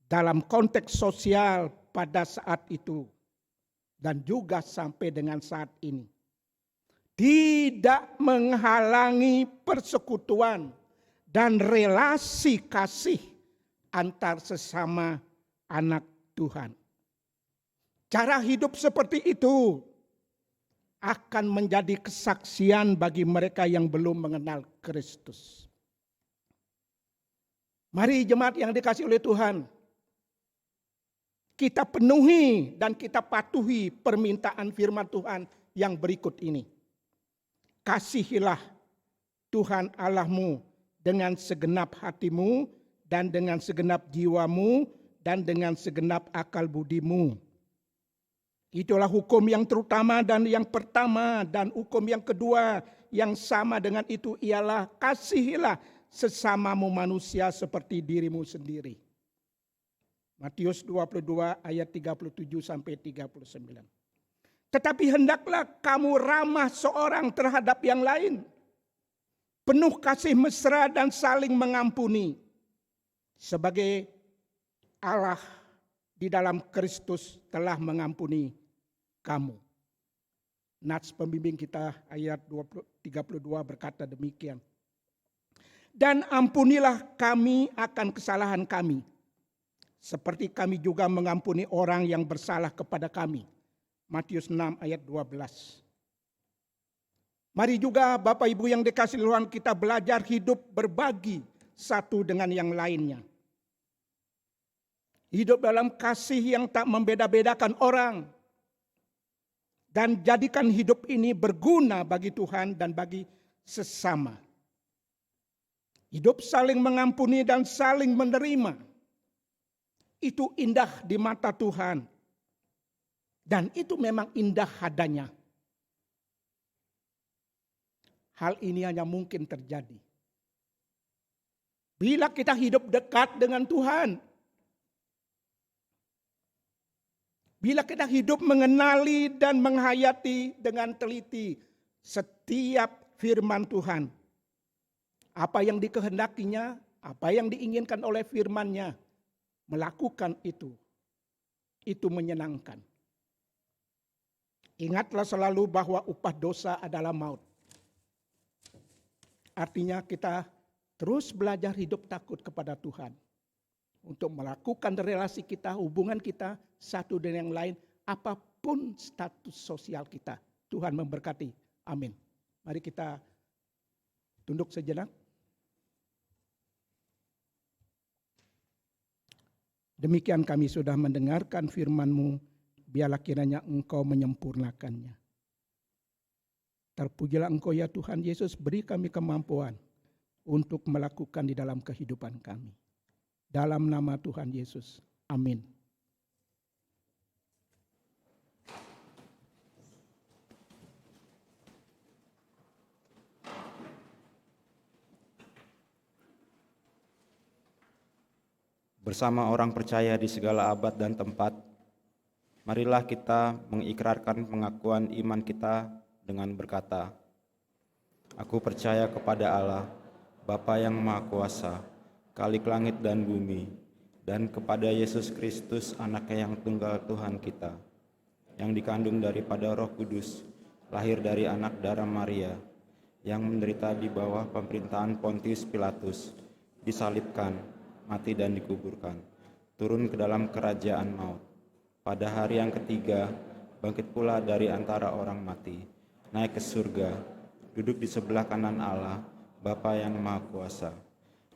dalam konteks sosial pada saat itu. Dan juga sampai dengan saat ini. Tidak menghalangi persekutuan dan relasi kasih antar sesama anak Tuhan. Cara hidup seperti itu akan menjadi kesaksian bagi mereka yang belum mengenal Kristus. Mari jemaat yang dikasihi oleh Tuhan, kita penuhi dan kita patuhi permintaan firman Tuhan yang berikut ini. Kasihilah Tuhan Allahmu dengan segenap hatimu dan dengan segenap jiwamu dan dengan segenap akal budimu. Itulah hukum yang terutama dan yang pertama, dan hukum yang kedua yang sama dengan itu ialah kasihilah sesamamu manusia seperti dirimu sendiri. Matius 22 ayat 37 sampai 39. Tetapi hendaklah kamu ramah seorang terhadap yang lain, penuh kasih mesra dan saling mengampuni, sebagai Allah di dalam Kristus telah mengampuni kamu. Nats pembimbing kita ayat 32 berkata demikian. Dan ampunilah kami akan kesalahan kami, seperti kami juga mengampuni orang yang bersalah kepada kami. Matius 6 ayat 12. Mari juga Bapak Ibu yang dikasihi Tuhan, kita belajar hidup berbagi satu dengan yang lainnya. Hidup dalam kasih yang tak membeda-bedakan orang. Dan jadikan hidup ini berguna bagi Tuhan dan bagi sesama. Hidup saling mengampuni dan saling menerima. Itu indah di mata Tuhan. Dan itu memang indah adanya. Hal ini hanya mungkin terjadi bila kita hidup dekat dengan Tuhan. Bila kita hidup mengenali dan menghayati dengan teliti setiap firman Tuhan. Apa yang dikehendakinya, apa yang diinginkan oleh firman-Nya. Melakukan itu menyenangkan. Ingatlah selalu bahwa upah dosa adalah maut. Artinya kita terus belajar hidup takut kepada Tuhan. Untuk melakukan relasi kita, hubungan kita satu dengan yang lain, apapun status sosial kita. Tuhan memberkati. Amin. Mari kita tunduk sejenak. Demikian kami sudah mendengarkan firman-Mu, biarlah kiranya Engkau menyempurnakannya. Terpujilah Engkau ya Tuhan Yesus, beri kami kemampuan untuk melakukan di dalam kehidupan kami. Dalam nama Tuhan Yesus. Amin. Bersama orang percaya di segala abad dan tempat, marilah kita mengikrarkan pengakuan iman kita dengan berkata, Aku percaya kepada Allah, Bapa yang Maha Kuasa, Khalik langit dan bumi, dan kepada Yesus Kristus, Anaknya yang tunggal Tuhan kita, yang dikandung daripada Roh Kudus, lahir dari anak darah Maria, yang menderita di bawah pemerintahan Pontius Pilatus, disalibkan, mati dan dikuburkan, turun ke dalam kerajaan maut. Pada hari yang ketiga, bangkit pula dari antara orang mati, naik ke surga, duduk di sebelah kanan Allah, Bapa yang Maha Kuasa,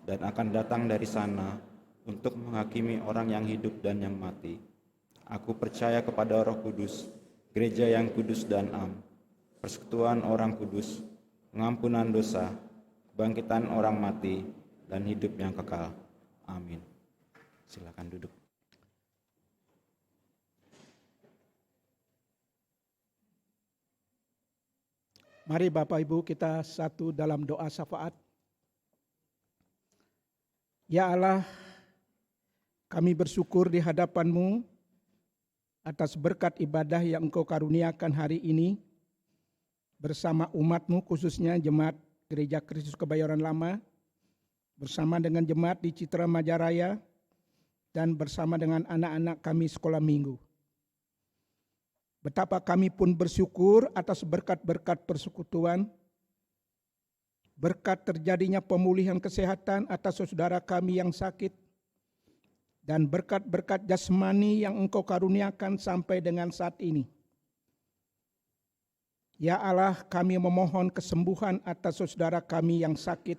dan akan datang dari sana untuk menghakimi orang yang hidup dan yang mati. Aku percaya kepada Roh Kudus, gereja yang kudus dan am, persekutuan orang kudus, pengampunan dosa, kebangkitan orang mati, dan hidup yang kekal. Amin. Silakan duduk. Mari Bapak Ibu kita satu dalam doa syafaat. Ya Allah, kami bersyukur di hadapan-Mu atas berkat ibadah yang Engkau karuniakan hari ini bersama umat-Mu, khususnya Jemaat Gereja Kristus Kebayoran Lama, bersama dengan jemaat di Citra Majaraya, dan bersama dengan anak-anak kami sekolah minggu. Betapa kami pun bersyukur atas berkat-berkat persekutuan, berkat terjadinya pemulihan kesehatan atas saudara kami yang sakit, dan berkat-berkat jasmani yang Engkau karuniakan sampai dengan saat ini. Ya Allah, kami memohon kesembuhan atas saudara kami yang sakit,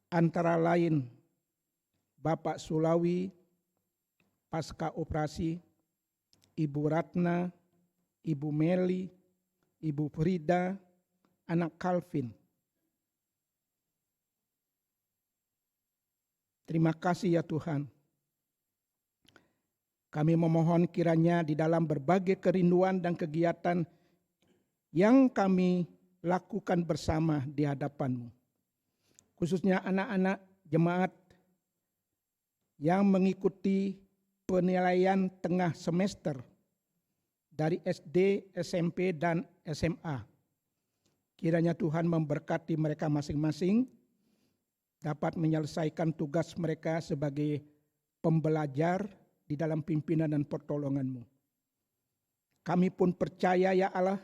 antara lain Bapak Sulawi pasca operasi, Ibu Ratna, Ibu Meli, Ibu Frida, anak Calvin. Terima kasih ya Tuhan. Kami memohon kiranya di dalam berbagai kerinduan dan kegiatan yang kami lakukan bersama di hadapan-Mu, khususnya anak-anak jemaat yang mengikuti penilaian tengah semester dari SD, SMP, dan SMA. Kiranya Tuhan memberkati mereka masing-masing, dapat menyelesaikan tugas mereka sebagai pembelajar di dalam pimpinan dan pertolongan-Mu. Kami pun percaya ya Allah,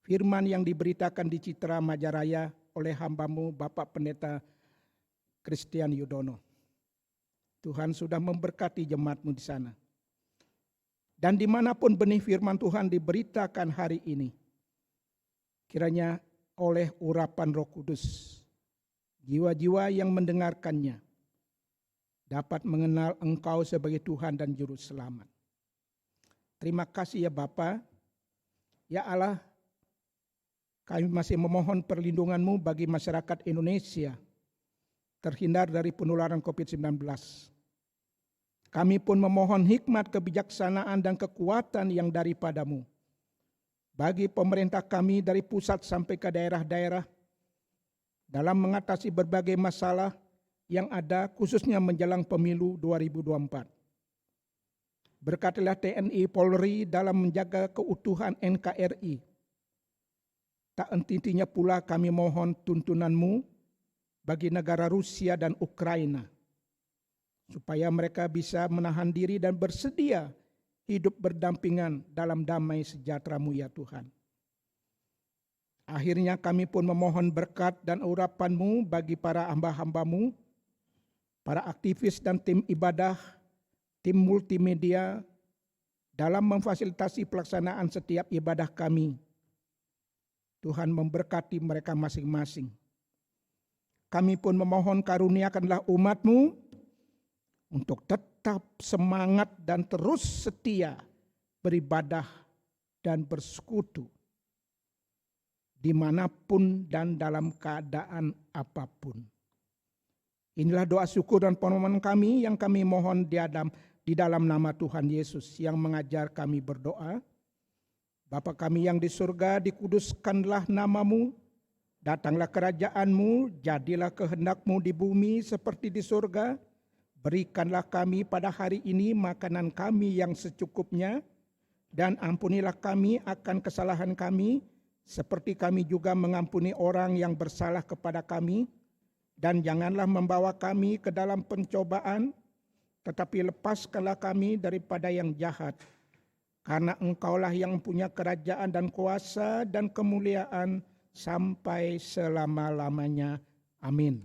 firman yang diberitakan di Citra Majaraya oleh hamba-Mu Bapak Pendeta Christian Yudono. Tuhan sudah memberkati jemaat-Mu di sana. Dan dimanapun benih firman Tuhan diberitakan hari ini, kiranya oleh urapan Roh Kudus, jiwa-jiwa yang mendengarkannya dapat mengenal Engkau sebagai Tuhan dan Juru Selamat. Terima kasih ya Bapa. Ya Allah, kami masih memohon perlindungan-Mu bagi masyarakat Indonesia terhindar dari penularan COVID-19. Kami pun memohon hikmat, kebijaksanaan, dan kekuatan yang daripada-Mu bagi pemerintah kami dari pusat sampai ke daerah-daerah dalam mengatasi berbagai masalah yang ada, khususnya menjelang pemilu 2024. Berkatilah TNI Polri dalam menjaga keutuhan NKRI. Tak henti-hentinya pula kami mohon tuntunan-Mu bagi negara Rusia dan Ukraina, supaya mereka bisa menahan diri dan bersedia hidup berdampingan dalam damai sejahtera-Mu ya Tuhan. Akhirnya kami pun memohon berkat dan urapan-Mu bagi para hamba-hamba-Mu, para aktivis dan tim ibadah, tim multimedia dalam memfasilitasi pelaksanaan setiap ibadah kami. Tuhan memberkati mereka masing-masing. Kami pun memohon karuniakanlah umat-Mu untuk tetap semangat dan terus setia beribadah dan bersekutu dimanapun dan dalam keadaan apapun. Inilah doa syukur dan permohonan kami yang kami mohon di dalam nama Tuhan Yesus yang mengajar kami berdoa. Bapa kami yang di surga, dikuduskanlah nama-Mu, datanglah kerajaan-Mu, jadilah kehendak-Mu di bumi seperti di surga. Berikanlah kami pada hari ini makanan kami yang secukupnya, dan ampunilah kami akan kesalahan kami, seperti kami juga mengampuni orang yang bersalah kepada kami. Dan janganlah membawa kami ke dalam pencobaan, tetapi lepaskanlah kami daripada yang jahat. Karena Engkaulah yang punya kerajaan dan kuasa dan kemuliaan sampai selama-lamanya. Amin.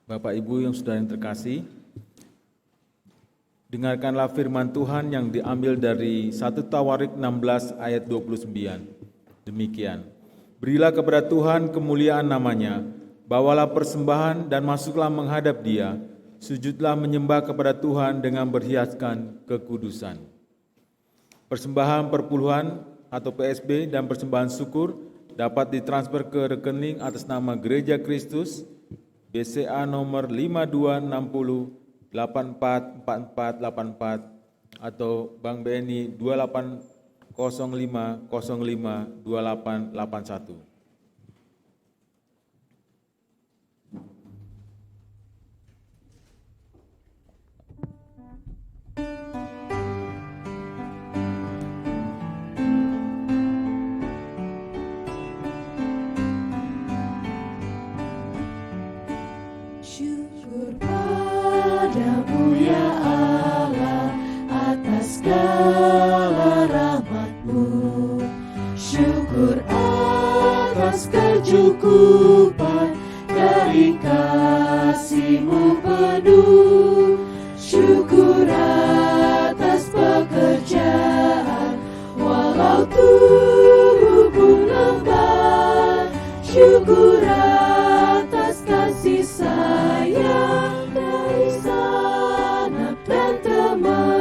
Bapak Ibu yang saudara yang terkasih, dengarkanlah firman Tuhan yang diambil dari 1 Tawarik 16 ayat 29. Demikian, berilah kepada Tuhan kemuliaan namanya, Bawalah persembahan dan masuklah menghadap Dia, sujudlah menyembah kepada Tuhan dengan berhiaskan kekudusan. Persembahan perpuluhan atau PSB dan persembahan syukur dapat ditransfer ke rekening atas nama Gereja Kristus, BCA nomor 5260 844484 atau Bank BNI 2881. Syukur padamu ya Allah atas segala rahmat-Mu. Syukur atas kecukupan dari kasih-Mu penuh. Syukur atas pekerjaan walau tubuh pun lemah. Syukur atas kasih sayang dari sanak dan teman.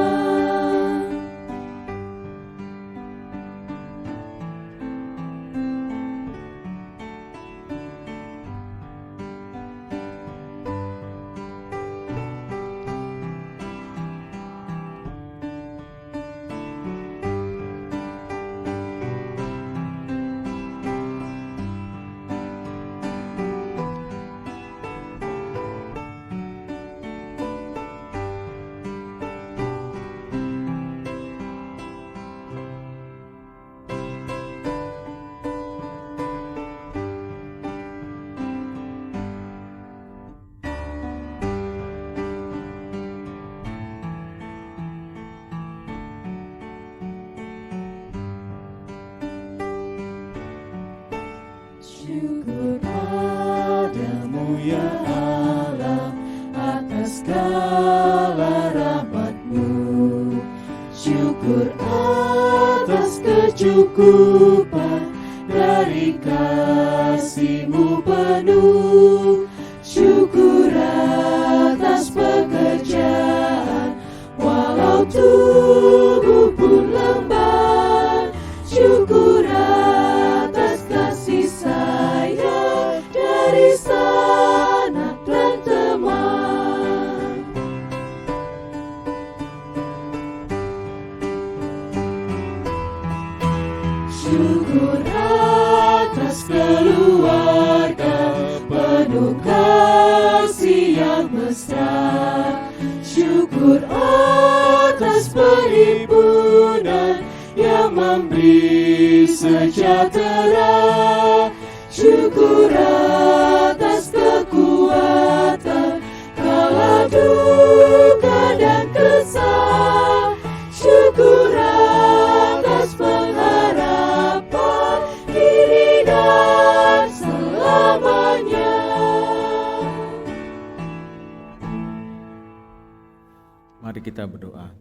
Syukur padamu ya Allah atas segala rahmat-Mu. Syukur atas kecukupan dari kasih-Mu penuh. Syukur atas pekerjaan walau tubuh pun lemah. Syukur atas kasih sayang dari sanak dan teman. Syukur atas keluarga penuh kasih yang mesra. Syukur atas perhimpunan yang memberi sejahtera. Syukur atas kekuatan kala duka dan kesal. Syukur atas pengharapan kini dan selamanya. Mari kita berdoa.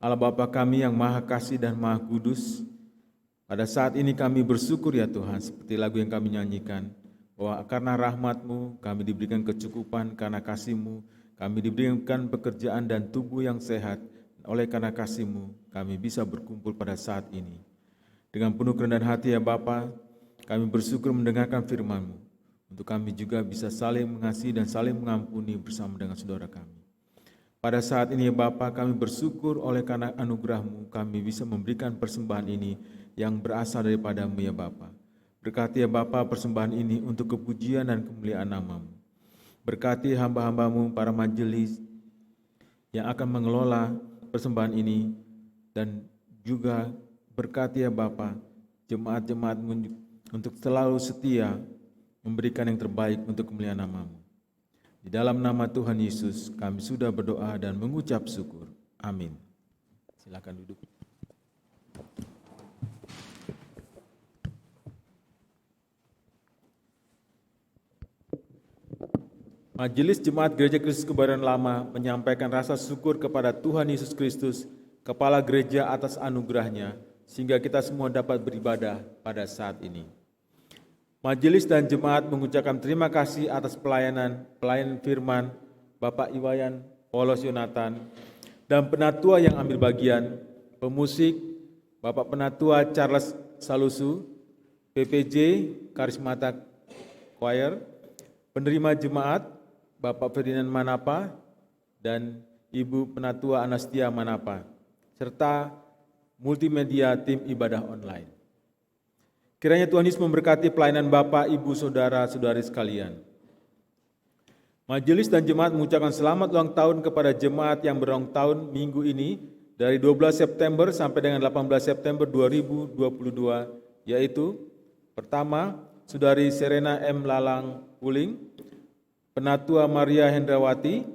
Allah Bapa kami yang Maha Kasih dan Maha Kudus, pada saat ini kami bersyukur ya Tuhan, seperti lagu yang kami nyanyikan, bahwa karena rahmat-Mu kami diberikan kecukupan, karena kasih-Mu kami diberikan pekerjaan dan tubuh yang sehat. Oleh karena kasih-Mu kami bisa berkumpul pada saat ini. Dengan penuh kerendahan hati ya Bapa, kami bersyukur mendengarkan firman-Mu, untuk kami juga bisa saling mengasihi dan saling mengampuni bersama dengan saudara kami. Pada saat ini ya Bapa, kami bersyukur oleh karena anugerah-Mu kami bisa memberikan persembahan ini yang berasal daripada-Mu ya Bapa. Berkati ya Bapa persembahan ini untuk kepujian dan kemuliaan nama-Mu. Berkati hamba-hamba-Mu para majelis yang akan mengelola persembahan ini, dan juga berkati ya Bapa jemaat-jemaat-Mu untuk selalu setia memberikan yang terbaik untuk kemuliaan nama-Mu. Di dalam nama Tuhan Yesus kami sudah berdoa dan mengucap syukur. Amin. Silakan duduk. Majelis Jemaat Gereja Kristus Kebayoran Lama menyampaikan rasa syukur kepada Tuhan Yesus Kristus, Kepala Gereja atas anugerah-Nya, sehingga kita semua dapat beribadah pada saat ini. Majelis dan jemaat mengucapkan terima kasih atas pelayan firman Bapak Iwayan Polos Yonatan dan penatua yang ambil bagian, pemusik Bapak Penatua Charles Salusu, PPJ Karismata Choir, penerima jemaat Bapak Ferdinand Manapa dan Ibu Penatua Anastia Manapa, serta multimedia tim ibadah online. Kiranya Tuhan Yesus memberkati pelayanan Bapak, Ibu, Saudara-saudari sekalian. Majelis dan jemaat mengucapkan selamat ulang tahun kepada jemaat yang berulang tahun minggu ini dari 12 September sampai dengan 18 September 2022, yaitu pertama, Saudari Serena M. Lalang Uling, Penatua Maria Hendrawati,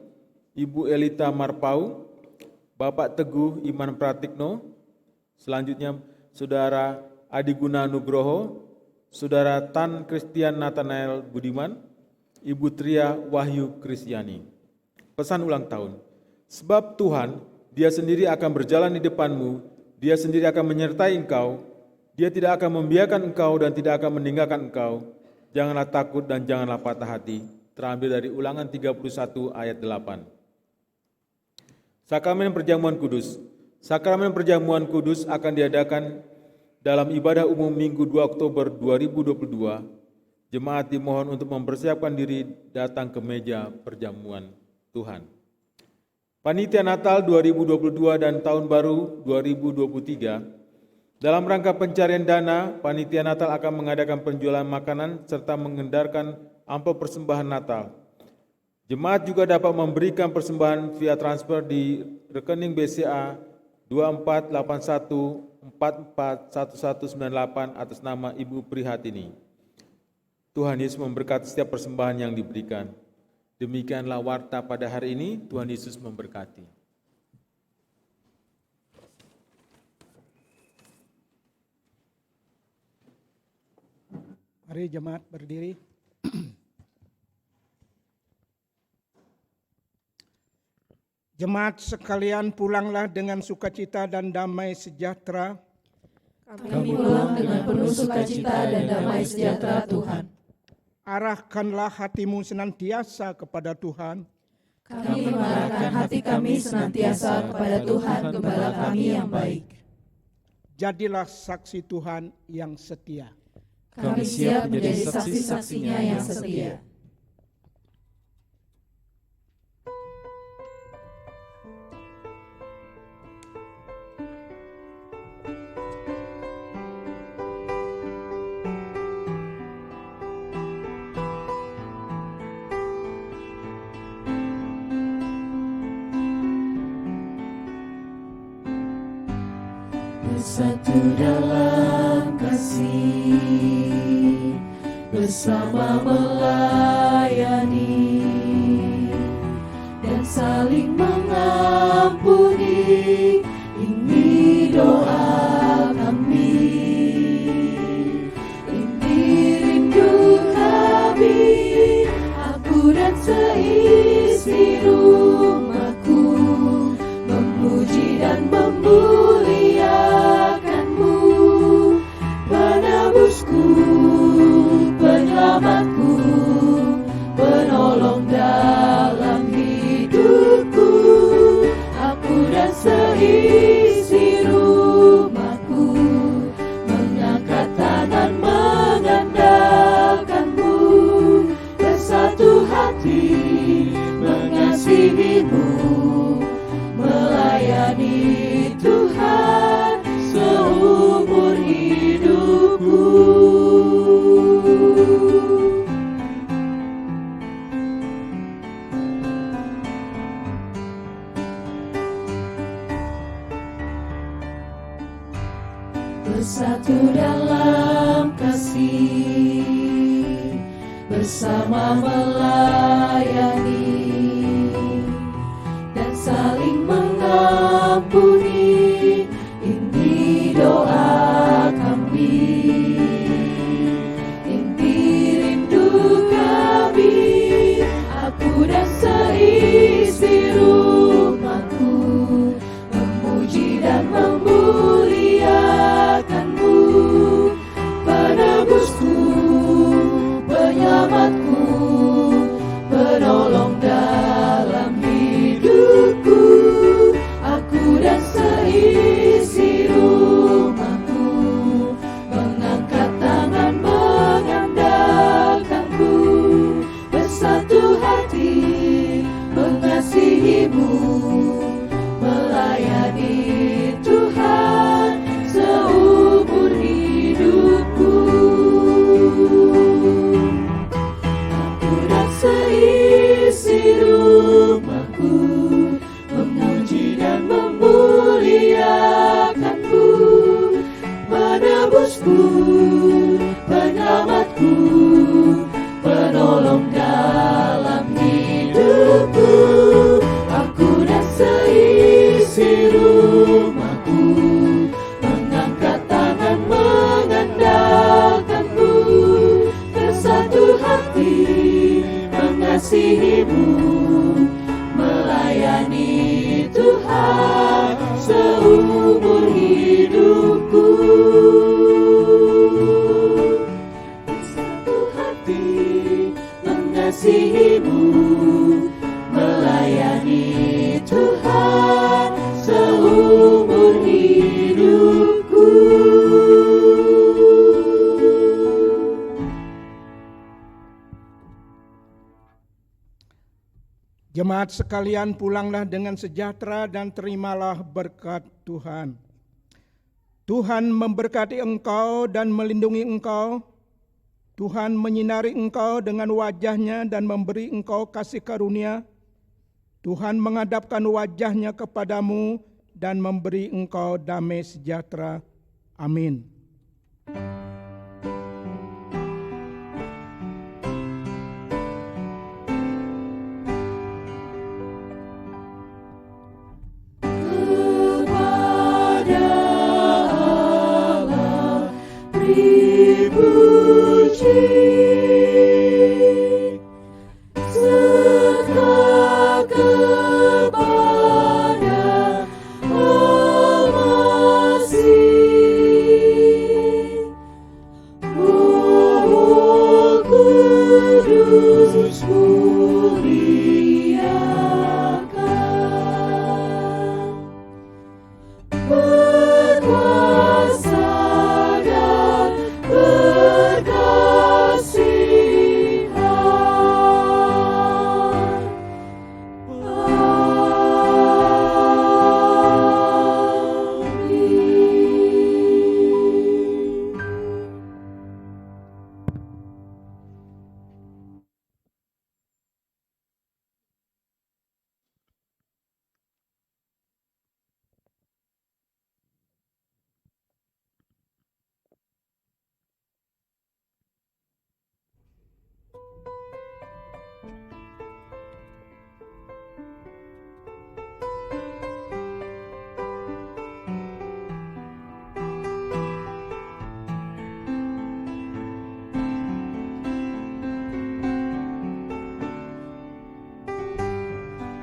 Ibu Elita Marpau, Bapak Teguh Iman Pratikno, selanjutnya Saudara Adi Guna Nugroho, Saudara Tan Christian Nathanael Budiman, Ibu Tria Wahyu Kristiani. Pesan ulang tahun, sebab Tuhan, Dia sendiri akan berjalan di depanmu, Dia sendiri akan menyertai engkau, Dia tidak akan membiarkan engkau dan tidak akan meninggalkan engkau. Janganlah takut dan janganlah patah hati. Terambil dari Ulangan 31 ayat 8. Sakramen Perjamuan Kudus. Sakramen Perjamuan Kudus akan diadakan dalam ibadah umum Minggu 2 Oktober 2022, jemaat dimohon untuk mempersiapkan diri datang ke meja perjamuan Tuhan. Panitia Natal 2022 dan Tahun Baru 2023, dalam rangka pencarian dana, Panitia Natal akan mengadakan penjualan makanan serta mengedarkan amplop persembahan Natal. Jemaat juga dapat memberikan persembahan via transfer di rekening BCA 2481441198 atas nama Ibu Prihatini. Tuhan Yesus memberkati setiap persembahan yang diberikan. Demikianlah warta pada hari ini. Tuhan Yesus memberkati. Mari jemaat berdiri. Jemaat sekalian, pulanglah dengan sukacita dan damai sejahtera. Kami pulang dengan penuh sukacita dan damai sejahtera Tuhan. Arahkanlah hatimu senantiasa kepada Tuhan. Kami mengarahkan hati kami senantiasa kepada Tuhan Gembala kami yang baik. Jadilah saksi Tuhan yang setia. Kami siap menjadi saksi-saksinya yang setia. Bersatu dalam kasih, bersama melayani, dan saling mengampuni. Ini doa kami, ini rindu kami, aku dan seisi rumahku, memuji dan memuliakan-Mu, penebusku, penyelamatku, penolong dalam hidupku, aku dan seisi rumahku, mengangkat tangan mengandalkan-Mu, bersatu hati mengasihi-Mu, melayani Tuhan seumur hidupku. Bersatu dalam kasih, bersama melayani, dan saling mengampuni. Ini doa kami, ini rindu kami, aku dan seisi rumahku, memuji dan memuliakan-Mu, penebusku, Tuhan seumur hidupku. Bersatu hati mengasihi-Mu, melayani Tuhan seumur hidupku. Jemaat sekalian, pulanglah dengan sejahtera dan terimalah berkat Tuhan. Tuhan memberkati engkau dan melindungi engkau. Tuhan menyinari engkau dengan wajah-Nya dan memberi engkau kasih karunia. Tuhan menghadapkan wajah-Nya kepadamu dan memberi engkau damai sejahtera. Amin.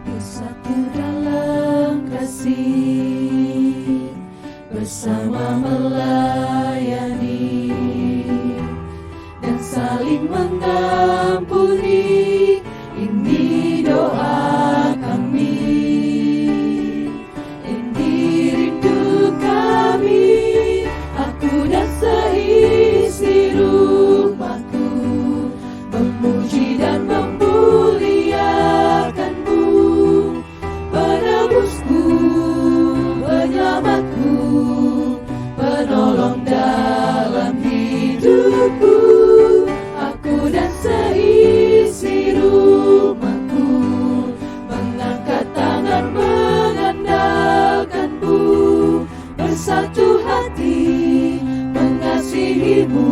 Bersatu dalam kasih, bersama melayani dan saling mengampuni. Ini doa kami, ini rindu kami. Aku dan seisi rumahku memuji dan memuliakan-Mu, penebusku, penyelamatku, penolong dalam hidupku. Aku dan seisi rumahku mengangkat tangan mengandalkan-Mu, bersatu hati mengasihi-Mu,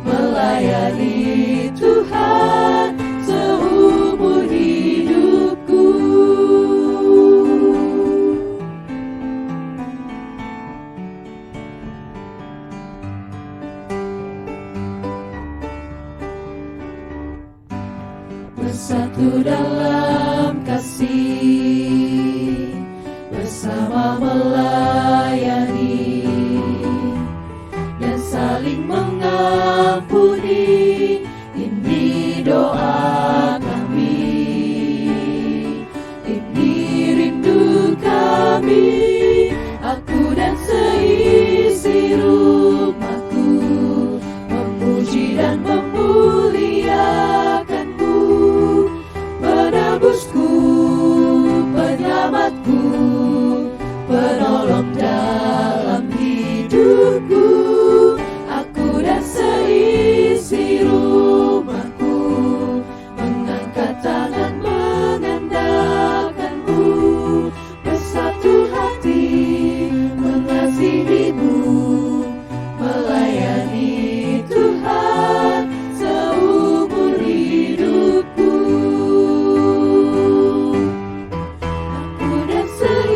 melayani Tuhan seumur hidupku. Bersatu dalam kasih, bersama melayani dan saling mengampuni. Ini doa kami, ini rindu kami. Aku dan seisi rumahku memuji dan memuliakan-Mu, penebusku, penyelamatku, penolong dalam hidupku. Aku dan seisi rumahku mengangkat tangan mengandalkan-Mu, bersatu hati mengasihi-Mu, melayani Tuhan seumur hidupku. Aku dan seisi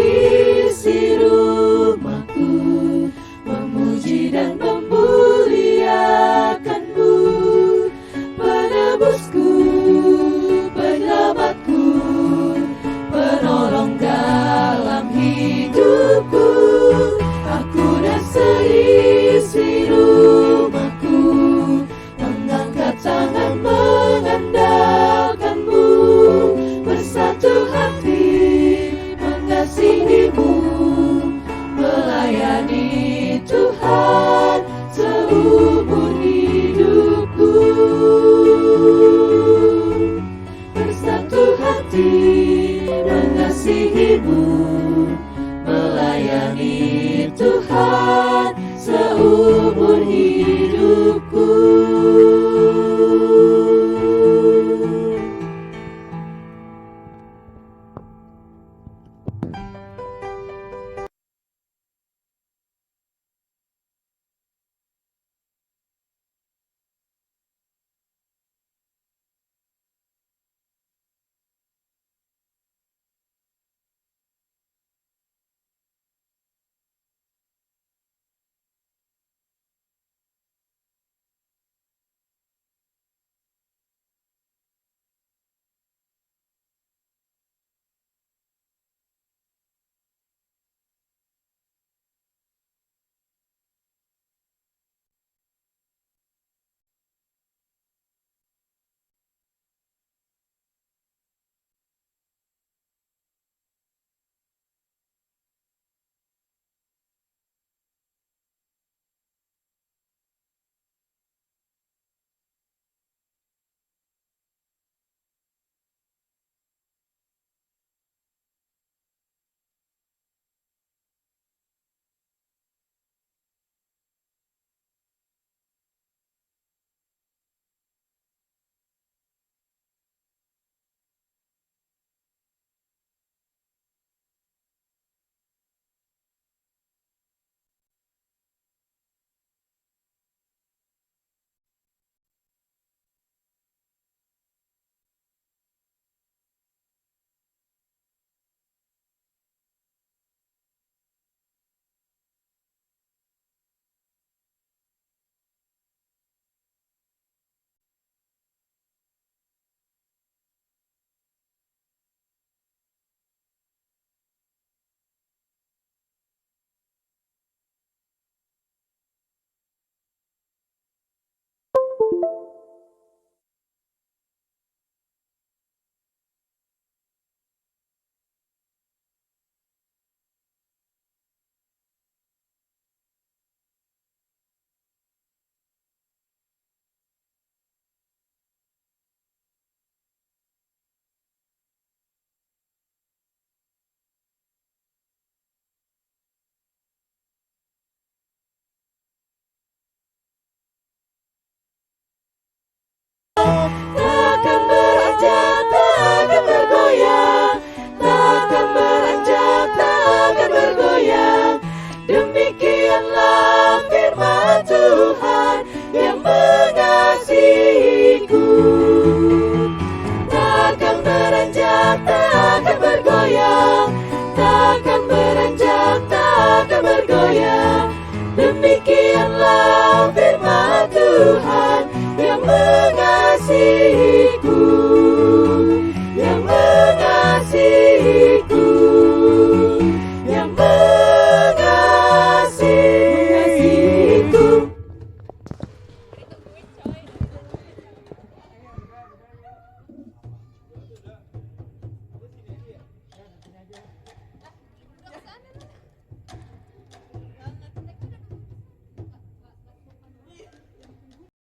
mengasihi-Mu, melayani Tuhan seumur hidupku. Takkan beranjak, takkan bergoyang, takkan beranjak, takkan bergoyang. Demikianlah firman Tuhan yang mengasihiku. Takkan beranjak, takkan bergoyang, takkan beranjak, takkan bergoyang. Demikianlah firman Tuhan yang mengasihiku.